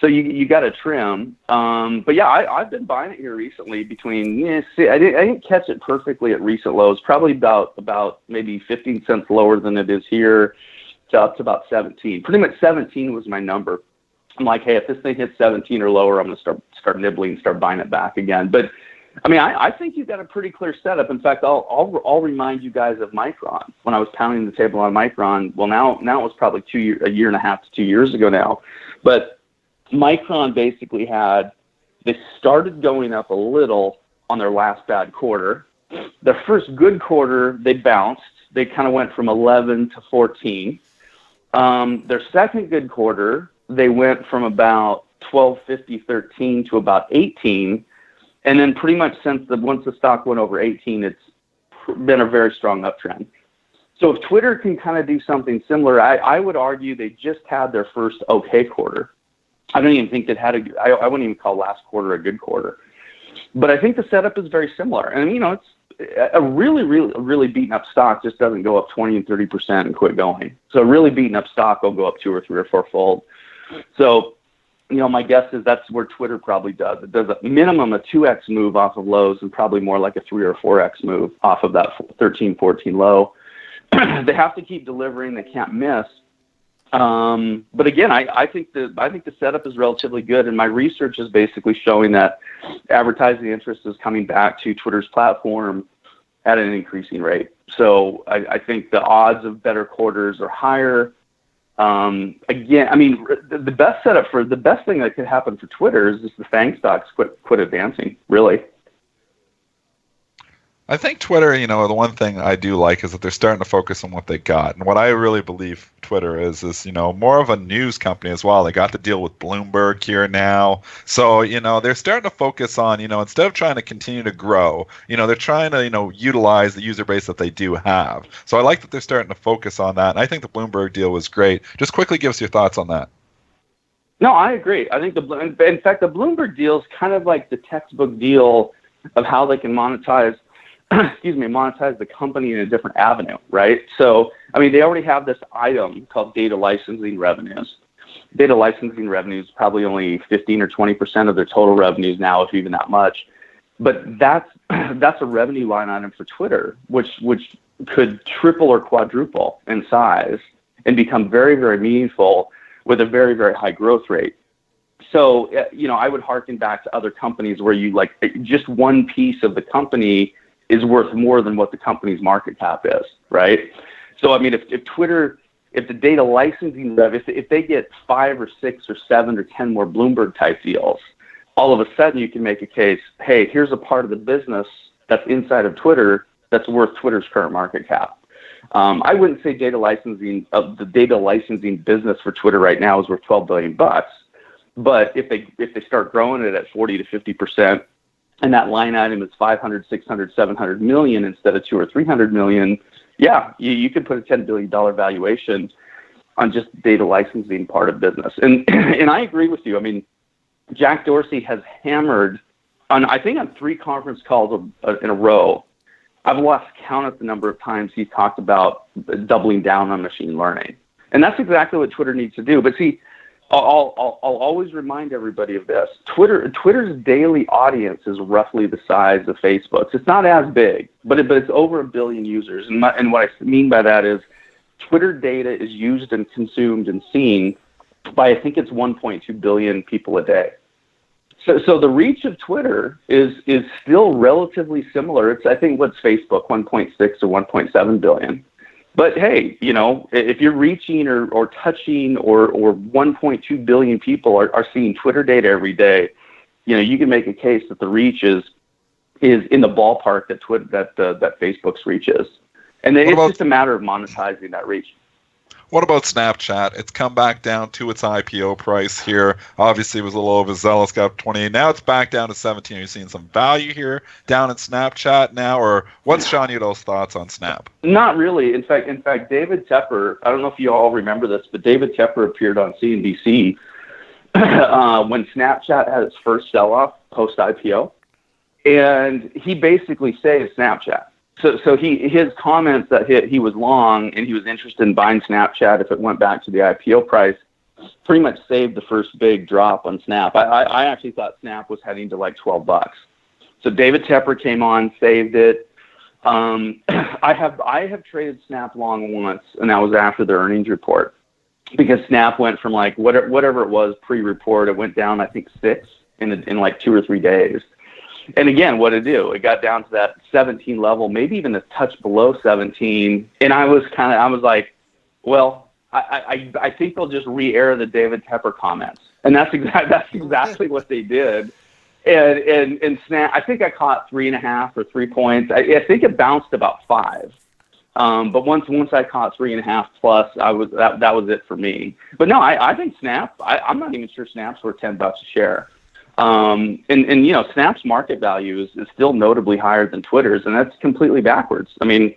So you got to trim. But yeah, I've been buying it here recently between, I didn't catch it perfectly at recent lows, probably about maybe 15 cents lower than it is here, to up to about 17. Pretty much 17 was my number. I'm like, hey, if this thing hits 17 or lower, I'm going to start nibbling and start buying it back again. But I mean, I think you've got a pretty clear setup. In fact, I'll remind you guys of Micron. When I was pounding the table on Micron, well, now it was probably a year and a half to 2 years ago now, but Micron basically they started going up a little on their last bad quarter. Their first good quarter, they bounced. They kind of went from 11 to 14. Their second good quarter, they went from about 12.50, 13 to about 18. And then pretty much once the stock went over 18, it's been a very strong uptrend. So if Twitter can kind of do something similar, I would argue they just had their first okay quarter. I don't even think I wouldn't even call last quarter a good quarter. But I think the setup is very similar. And, it's a really, really, really beaten up stock just doesn't go up 20 and 30% and quit going. So a really beaten up stock will go up 2 or 3 or 4 fold. So, my guess is that's where Twitter probably does. It does a minimum a 2x move off of lows and probably more like a 3 or 4x move off of that 13, 14 low. They have to keep delivering. They can't miss. But again, I think the setup is relatively good, and my research is basically showing that advertising interest is coming back to Twitter's platform at an increasing rate. So I think the odds of better quarters are higher. Again, the best thing that could happen for Twitter is just the FANG stocks quit advancing, really. I think Twitter, the one thing I do like is that they're starting to focus on what they got. And what I really believe Twitter is more of a news company as well. They got to deal with Bloomberg here now. So, they're starting to focus on, instead of trying to continue to grow, they're trying to, utilize the user base that they do have. So I like that they're starting to focus on that. And I think the Bloomberg deal was great. Just quickly give us your thoughts on that. No, I agree. I think in fact, the Bloomberg deal is kind of like the textbook deal of how they can monetize the company in a different avenue, right? So, they already have this item called data licensing revenues. Data licensing revenues probably only 15 or 20% of their total revenues now, if even that much. But that's a revenue line item for Twitter, which could triple or quadruple in size and become very, very meaningful with a very, very high growth rate. So, I would harken back to other companies where just one piece of the company is worth more than what the company's market cap is, right? So, if Twitter, if the data licensing if they get 5 or 6 or 7 or 10 more Bloomberg type deals, all of a sudden you can make a case, hey, here's a part of the business that's inside of Twitter that's worth Twitter's current market cap. I wouldn't say the data licensing business for Twitter right now is worth $12 billion. But if they start growing it at 40 to 50%, and that line item is 500, 600, 700 million instead of 200 or 300 million, yeah, you could put a $10 billion valuation on just data licensing part of business. And and I agree with you. I mean, Jack Dorsey has hammered I think on 3 conference calls in a row. I've lost count of the number of times he's talked about doubling down on machine learning. And that's exactly what Twitter needs to do. But see, I'll always remind everybody of this. Twitter's daily audience is roughly the size of Facebook's. It's not as big, but it's over 1 billion users. And what I mean by that is Twitter data is used and consumed and seen by, I think it's 1.2 billion people a day. So the reach of Twitter is still relatively similar. It's, I think, what's Facebook, 1.6 or 1.7 billion. But hey, if you're reaching or touching or 1.2 billion people are seeing Twitter data every day, you can make a case that the reach is in the ballpark that Facebook's reach is. And then it's just a matter of monetizing that reach. What about Snapchat? It's come back down to its IPO price here. Obviously, it was a little overzealous, got up 28. Now it's back down to 17. Are you seeing some value here down in Snapchat now? Or what's Sean Udall's thoughts on Snap? Not really. In fact, David Tepper, I don't know if you all remember this, but David Tepper appeared on CNBC when Snapchat had its first sell-off post-IPO. And he basically saved Snapchat. So his comments that he was long and he was interested in buying Snapchat if it went back to the IPO price pretty much saved the first big drop on Snap. I actually thought Snap was heading to like $12. So David Tepper came on, saved it. I have traded Snap long once, and that was after the earnings report, because Snap went from like whatever it was pre-report, it went down I think 6 in like 2 or 3 days. And again, what did it do? It got down to that 17 level, maybe even a touch below 17. And I was like, well, I think they'll just re-air the David Tepper comments. And that's exactly what they did. And Snap, I think I caught 3.5 or 3 points. I think it bounced about 5. But once I caught 3.5 plus, that was it for me. But no, I think Snap, I'm not even sure Snap's worth $10 a share. And Snap's market value is still notably higher than Twitter's, and that's completely backwards. I mean,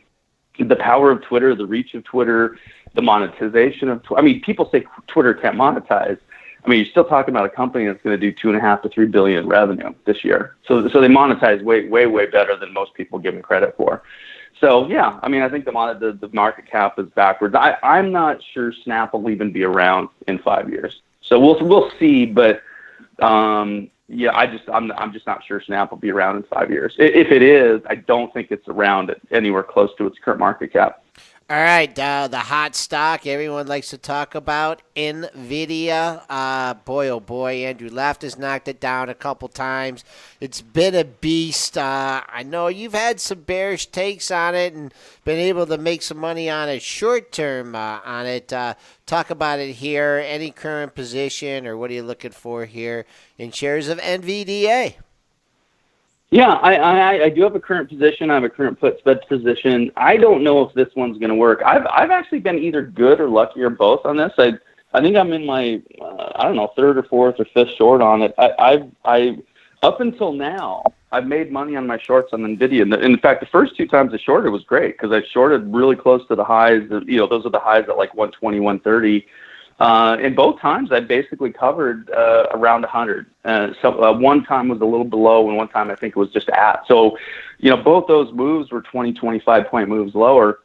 the power of Twitter, the reach of Twitter, the monetization of people say Twitter can't monetize. I mean, you're still talking about a company that's going to do $2.5 to $3 billion in revenue this year. So they monetize way better than most people give them credit for. So yeah, I mean, I think the market cap is backwards. I'm not sure Snap will even be around in 5 years. So we'll see, but. Yeah, I'm just not sure Snap will be around in 5 years. If it is, I don't think it's around anywhere close to its current market cap. All right, the hot stock everyone likes to talk about, NVIDIA. Boy, oh boy, Andrew Left has knocked it down a couple times. It's been a beast. I know you've had some bearish takes on it and been able to make some money on it short term on it. Talk about it here. Any current position, or what are you looking for here in shares of NVDA? Yeah, I do have a current position. I have a current put spread position. I don't know if this one's going to work. I've actually been either good or lucky or both on this. I think I'm in my third or fourth or fifth short on it. I up until now I've made money on my shorts on NVIDIA. And in fact, the first 2 times I shorted was great because I shorted really close to the highs. Those are the highs at like 120, 130. And both times I basically covered around 100. So one time was a little below, and one time I think it was just at. So, both those moves were 20, 25 point moves lower.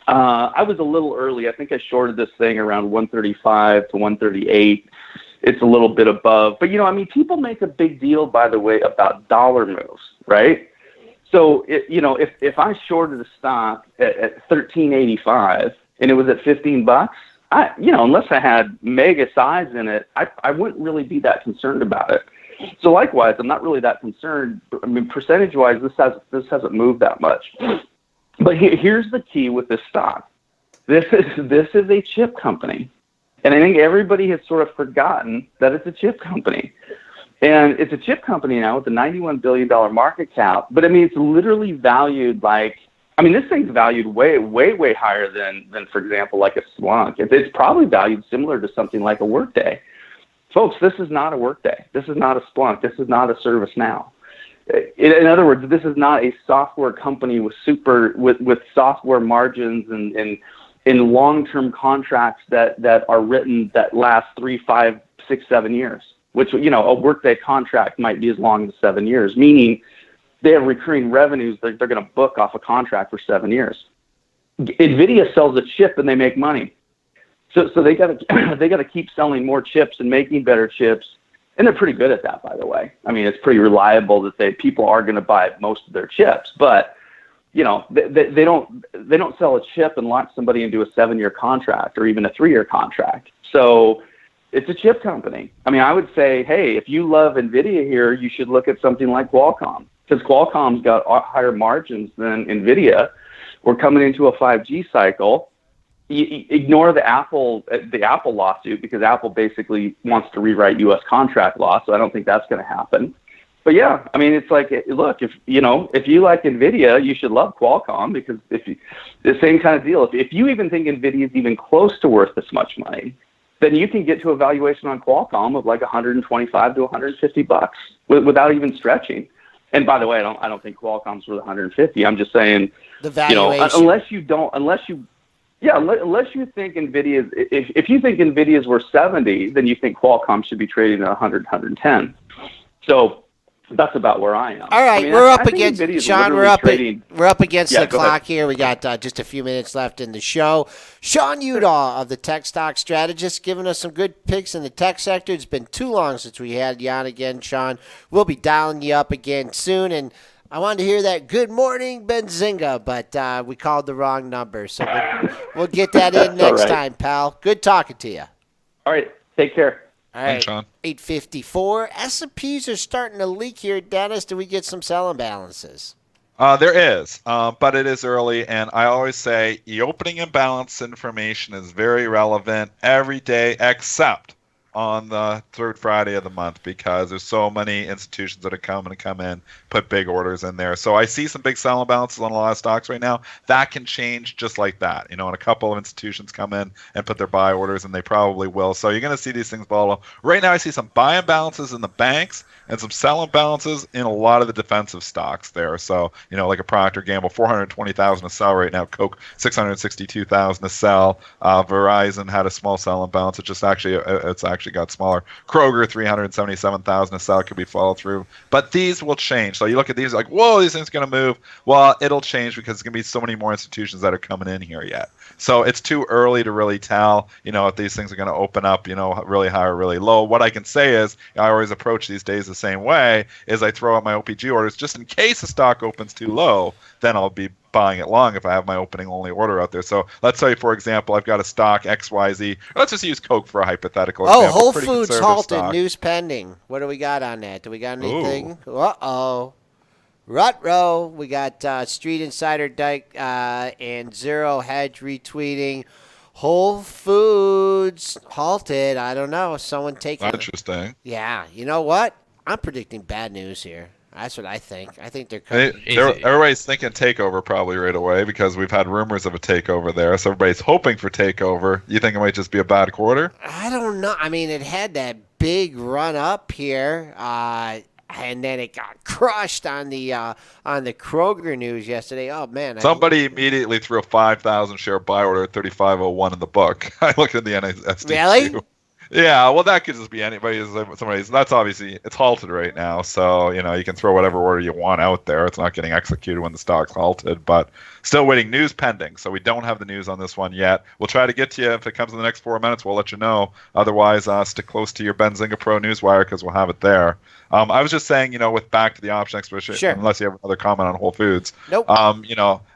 I was a little early. I think I shorted this thing around 135 to 138. It's a little bit above. But, people make a big deal, by the way, about dollar moves, right? So, if I shorted a stock at $13.85 and it was at $15, unless I had mega size in it, I wouldn't really be that concerned about it. So likewise, I'm not really that concerned. I mean, percentage-wise, this hasn't moved that much. But here's the key with this stock. This is a chip company, and I think everybody has sort of forgotten that it's a chip company. And it's a chip company now with a $91 billion market cap. But I mean, it's literally valued like I mean, this thing's valued way, way, way higher than for example, like a Splunk. It's probably valued similar to something like a Workday. Folks, this is not a Workday. This is not a Splunk. This is not a ServiceNow. In other words, this is not a software company with software margins and in long-term contracts that are written that last 3, 5, 6, 7 years. Which, a Workday contract might be as long as 7 years, meaning they have recurring revenues that they're going to book off a contract for 7 years. NVIDIA sells a chip and they make money. So they got to keep selling more chips and making better chips. And they're pretty good at that, by the way. I mean, it's pretty reliable that people are going to buy most of their chips. But, they don't sell a chip and launch somebody into a 7-year contract or even a 3-year contract. So it's a chip company. I mean, I would say, hey, if you love NVIDIA here, you should look at something like Qualcomm, because Qualcomm's got higher margins than NVIDIA. We're coming into a 5G cycle. Ignore the Apple lawsuit, because Apple basically wants to rewrite U.S. contract law, so I don't think that's going to happen. But yeah, I mean, it's like, look, if you like NVIDIA, you should love Qualcomm, because the same kind of deal. If you even think NVIDIA is even close to worth this much money, then you can get to a valuation on Qualcomm of like $125 to $150 without even stretching. And by the way, I don't think Qualcomm's worth 150. I'm just saying, the valuation. Unless you think NVIDIA, if you think NVIDIA's worth 70, then you think Qualcomm should be trading at 100, 110. So that's about where I am. All right, we're up against Sean. We're up against the clock ahead. here. We got just a few minutes left in the show. Sean Udall of the Tech Stock Strategist giving us some good picks in the tech sector. It's been too long since we had you on again, Sean. We'll be dialing you up again soon. And I wanted to hear that good morning, Benzinga, but we called the wrong number. So we'll get that in next time, pal. Good talking to you. All right, take care. All right, Thanks, Sean. 8:54. S&Ps are starting to leak here, Dennis. Do we get some selling balances? There is, but it is early, and I always say the opening and balance information is very relevant every day except on the third Friday of the month, because there's so many institutions that are coming to come in, put big orders in there. So I see some big selling balances on a lot of stocks right now. That can change just like that. And a couple of institutions come in and put their buy orders, and they probably will. So you're going to see these things volatile. Right now I see some buying balances in the banks and some selling balances in a lot of the defensive stocks there. So, like a Procter & Gamble, $420,000 to sell right now. Coke, $662,000 to sell. Verizon had a small selling balance. It's actually got smaller. Kroger, $377,000 to sell. It could be follow through. But these will change. So you look at these like, whoa, these things are going to move. Well, it'll change because there's going to be so many more institutions that are coming in here yet. So it's too early to really tell, if these things are going to open up, really high or really low. What I can say is I always approach these days the same way, is I throw out my OPG orders just in case the stock opens too low. Then I'll be buying it long if I have my opening only order out there. So let's say, for example, I've got a stock XYZ. Let's just use Coke for a hypothetical example. Whole Pretty Foods halted, stock. News pending. What do we got on that? Do we got anything? Uh-oh. Rut-row. We got Street Insider Dyke and Zero Hedge retweeting. Whole Foods halted. I don't know. Someone taking it. Interesting. Yeah. You know what? I'm predicting bad news here. That's what I think. I think they're coming. Everybody's thinking takeover probably right away, because we've had rumors of a takeover there. So everybody's hoping for takeover. You think it might just be a bad quarter? I don't know. I mean, it had that big run up here, and then it got crushed on the Kroger news yesterday. Oh man! Somebody immediately threw a 5,000 share buy order at 35.01 in the book. I looked at the NSD. Really? Yeah, well, that could just be anybody. Somebody's. That's obviously, it's halted right now, so you can throw whatever order you want out there. It's not getting executed when the stock's halted, but still waiting. News pending, so we don't have the news on this one yet. We'll try to get to you if it comes in the next 4 minutes. We'll let you know. Otherwise, stick close to your Benzinga Pro Newswire, because we'll have it there. I was just saying, with back to the option expiration, sure. Unless you have another comment on Whole Foods. Nope. I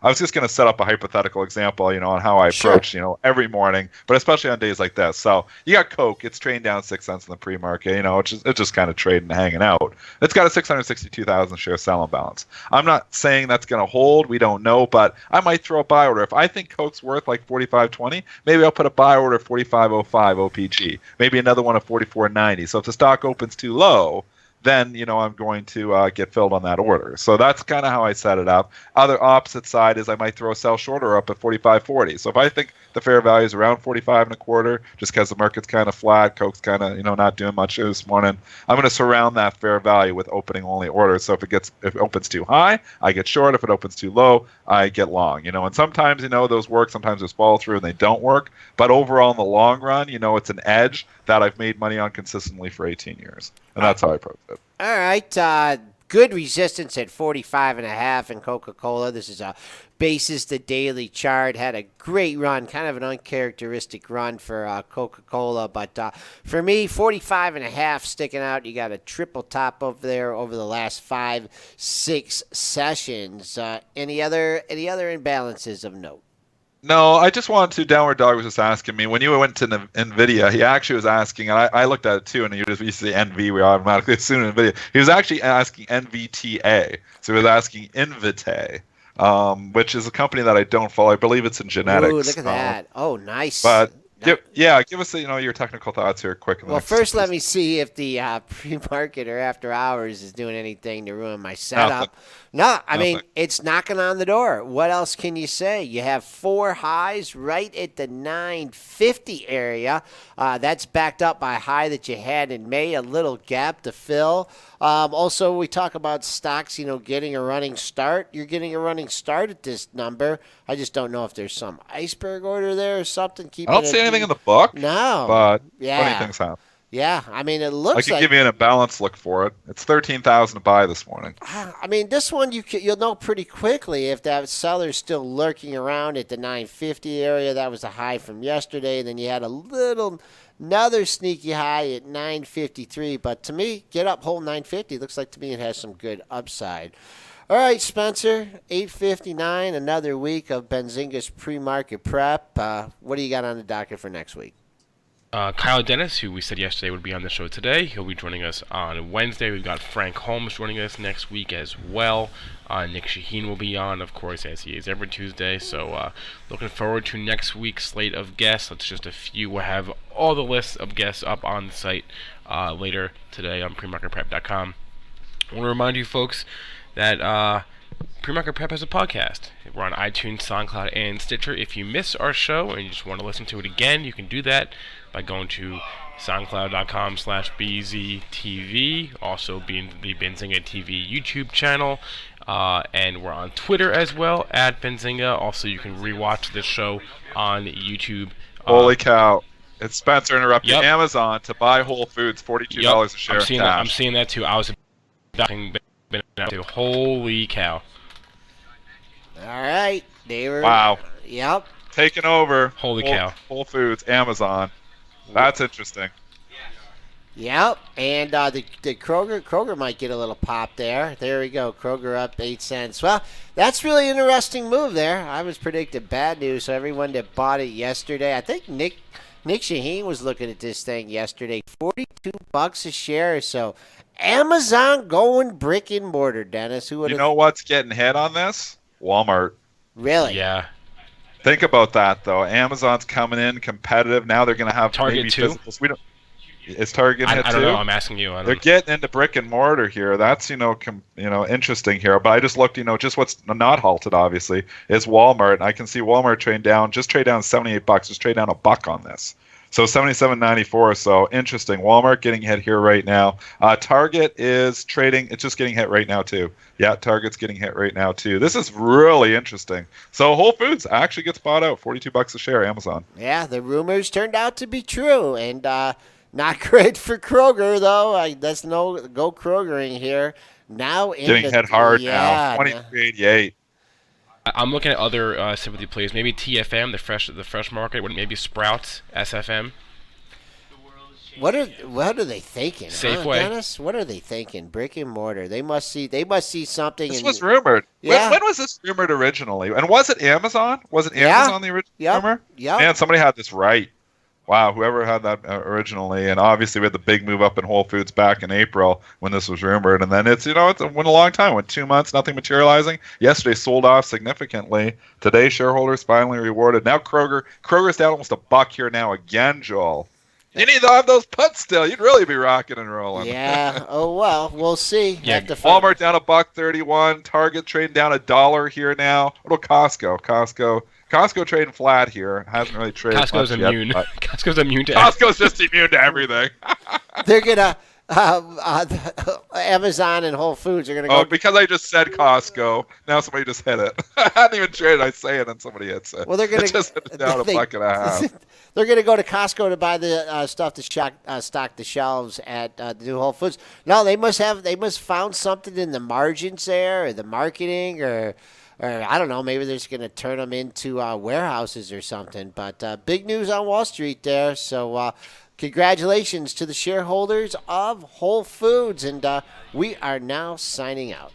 was just going to set up a hypothetical example, on how I approach, every morning, but especially on days like this. So you got Coke. It's trading down 6 cents in the pre-market. It's just kind of trading and hanging out. It's got a 662,000 share selling balance. I'm not saying that's going to hold. We don't know, but I might throw a buy order. If I think Coke's worth like 45.20, maybe I'll put a buy order of 45.05 OPG. Maybe another one of 44.90. So if the stock opens too low, then I'm going to get filled on that order. So that's kind of how I set it up. Other opposite side is I might throw a sell shorter up at 45.40. So if I think the fair value is around 45.25, just because the market's kind of flat, Coke's kind of not doing much this morning, I'm going to surround that fair value with opening only orders. So if it opens too high, I get short. If it opens too low, I get long. And sometimes those work. Sometimes there's follow through and they don't work. But overall, in the long run, it's an edge that I've made money on consistently for 18 years. And that's how I approach it. All right. Good resistance at 45.5 in Coca-Cola. This is a basis the daily chart. Had a great run, kind of an uncharacteristic run for Coca-Cola. But for me, 45.5 sticking out. You got a triple top over there over the last 5-6 sessions. Any other imbalances of note? No, I just wanted to. Downward Dog was just asking me when you went to NVIDIA. He actually was asking, and I looked at it too. And you just used to say NV, we automatically assume NVIDIA. He was actually asking NVTA, so he was asking Invitae, which is a company that I don't follow. I believe it's in genetics. Ooh, look at that! Oh, nice. But give us your technical thoughts here, quick. Well, first let me see if the pre-market or after hours is doing anything to ruin my setup. No, I mean, it's knocking on the door. What else can you say? You have 4 highs right at the 950 area. That's backed up by a high that you had in May, a little gap to fill. Also, we talk about stocks, getting a running start. You're getting a running start at this number. I just don't know if there's some iceberg order there or something. I don't see anything in the book. No. But yeah. funny things happen. Yeah, I mean, it looks like... I can give you an imbalance look for it. It's 13,000 to buy this morning. I mean, this one you'll know pretty quickly if that seller's still lurking around at the 950 area. That was a high from yesterday. Then you had another sneaky high at 953. But to me, get up, hold 950. Looks like to me it has some good upside. All right, Spencer, 8:59, another week of Benzinga's pre-market prep. What do you got on the docket for next week? Kyle Dennis, who we said yesterday would be on the show today. He'll be joining us on Wednesday. We've got Frank Holmes joining us next week as well. Nick Shaheen will be on, of course, as he is every Tuesday. So looking forward to next week's slate of guests. That's just a few. We'll have all the lists of guests up on the site later today on premarketprep.com. I want to remind you folks that Pre-Market Prep has a podcast. We're on iTunes, SoundCloud, and Stitcher. If you miss our show and you just want to listen to it again, you can do that by going to soundcloud.com/BZTV, also being the Benzinga TV YouTube channel, and we're on Twitter as well, at Benzinga. Also, you can rewatch this show on YouTube. Holy cow. It's Spencer interrupting. Yep. Amazon to buy Whole Foods, $42 a share in cash. I'm seeing that too. I was holy cow. All right. They were... Wow. Yep. Taking over. Holy cow. Whole Foods, Amazon. That's interesting. Yep, and the Kroger might get a little pop there. There we go. Kroger up 8 cents. Well, that's really interesting move there. I was predicting bad news, so everyone that bought it yesterday, I think Nick Shaheen was looking at this thing yesterday. $42 a share. So Amazon going brick and mortar. Dennis, who would you know what's getting hit on this? Walmart. Really? Yeah. Think about that, though. Amazon's coming in competitive. Now they're going to have Target maybe too? physicals. Is Target hit too? I don't know. I'm asking you. They're getting into brick and mortar here. That's interesting here. But I just looked. Just what's not halted, obviously, is Walmart. I can see Walmart trade down $78. Just trade down $1 on this. So $77.94. So interesting. Walmart getting hit here right now. Target is trading. It's just getting hit right now too. Yeah, Target's getting hit right now too. This is really interesting. So Whole Foods actually gets bought out. $42 a share. Amazon. Yeah, the rumors turned out to be true, and not great for Kroger though. That's no go Krogering here. Now getting hit hard now. 23.88. I'm looking at other sympathy plays. Maybe TFM, the fresh market. Maybe Sprouts, SFM. What are they thinking? Safeway. Dennis? What are they thinking? Brick and mortar. They must see something. This was rumored. Yeah. When was this rumored originally? And was it Amazon? Was it Amazon the original rumor? Yeah. Man, somebody had this right. Wow, whoever had that originally, and obviously we had the big move up in Whole Foods back in April when this was rumored, and then it went a long time, went 2 months, nothing materializing. Yesterday sold off significantly. Today shareholders finally rewarded. Now Kroger's down almost $1 here now again, Joel. You need to have those puts still. You'd really be rocking and rolling. Yeah. Oh well, we'll see. Yeah, Walmart down $1.31. Target trading down $1 here now. What about Costco? Costco trading flat here. Hasn't really traded Costco's much immune. yet. Costco's immune to Costco's just immune to everything. They're gonna. Amazon and Whole Foods are gonna go. Oh, because I just said Costco. Now somebody just hit it. I hadn't even traded. I say it, and somebody hits it. Well, they're gonna It just hit it down a buck and a half. They're gonna go to Costco to buy the stuff to stock the shelves at the new Whole Foods. No, they must found something in the margins there, or the marketing, or I don't know. Maybe they're just gonna turn them into warehouses or something. But big news on Wall Street there. So. Congratulations to the shareholders of Whole Foods, and we are now signing out.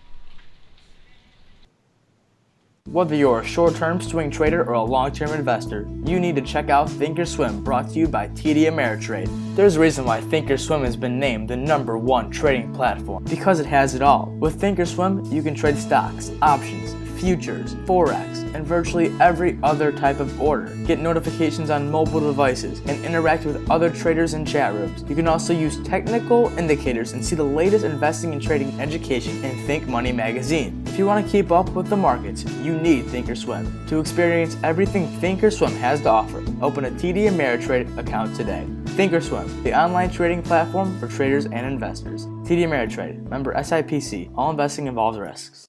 Whether you're a short-term swing trader or a long-term investor, you need to check out Thinkorswim, brought to you by TD Ameritrade. There's a reason why Thinkorswim has been named the #1 trading platform, because it has it all. With Thinkorswim, you can trade stocks, options, futures, forex, and virtually every other type of order. Get notifications on mobile devices and interact with other traders in chat rooms. You can also use technical indicators and see the latest investing and trading education in Think Money magazine. If you want to keep up with the markets, you need Thinkorswim. To experience everything Thinkorswim has to offer, open a TD Ameritrade account today. Thinkorswim, the online trading platform for traders and investors. TD Ameritrade, member SIPC. All investing involves risks.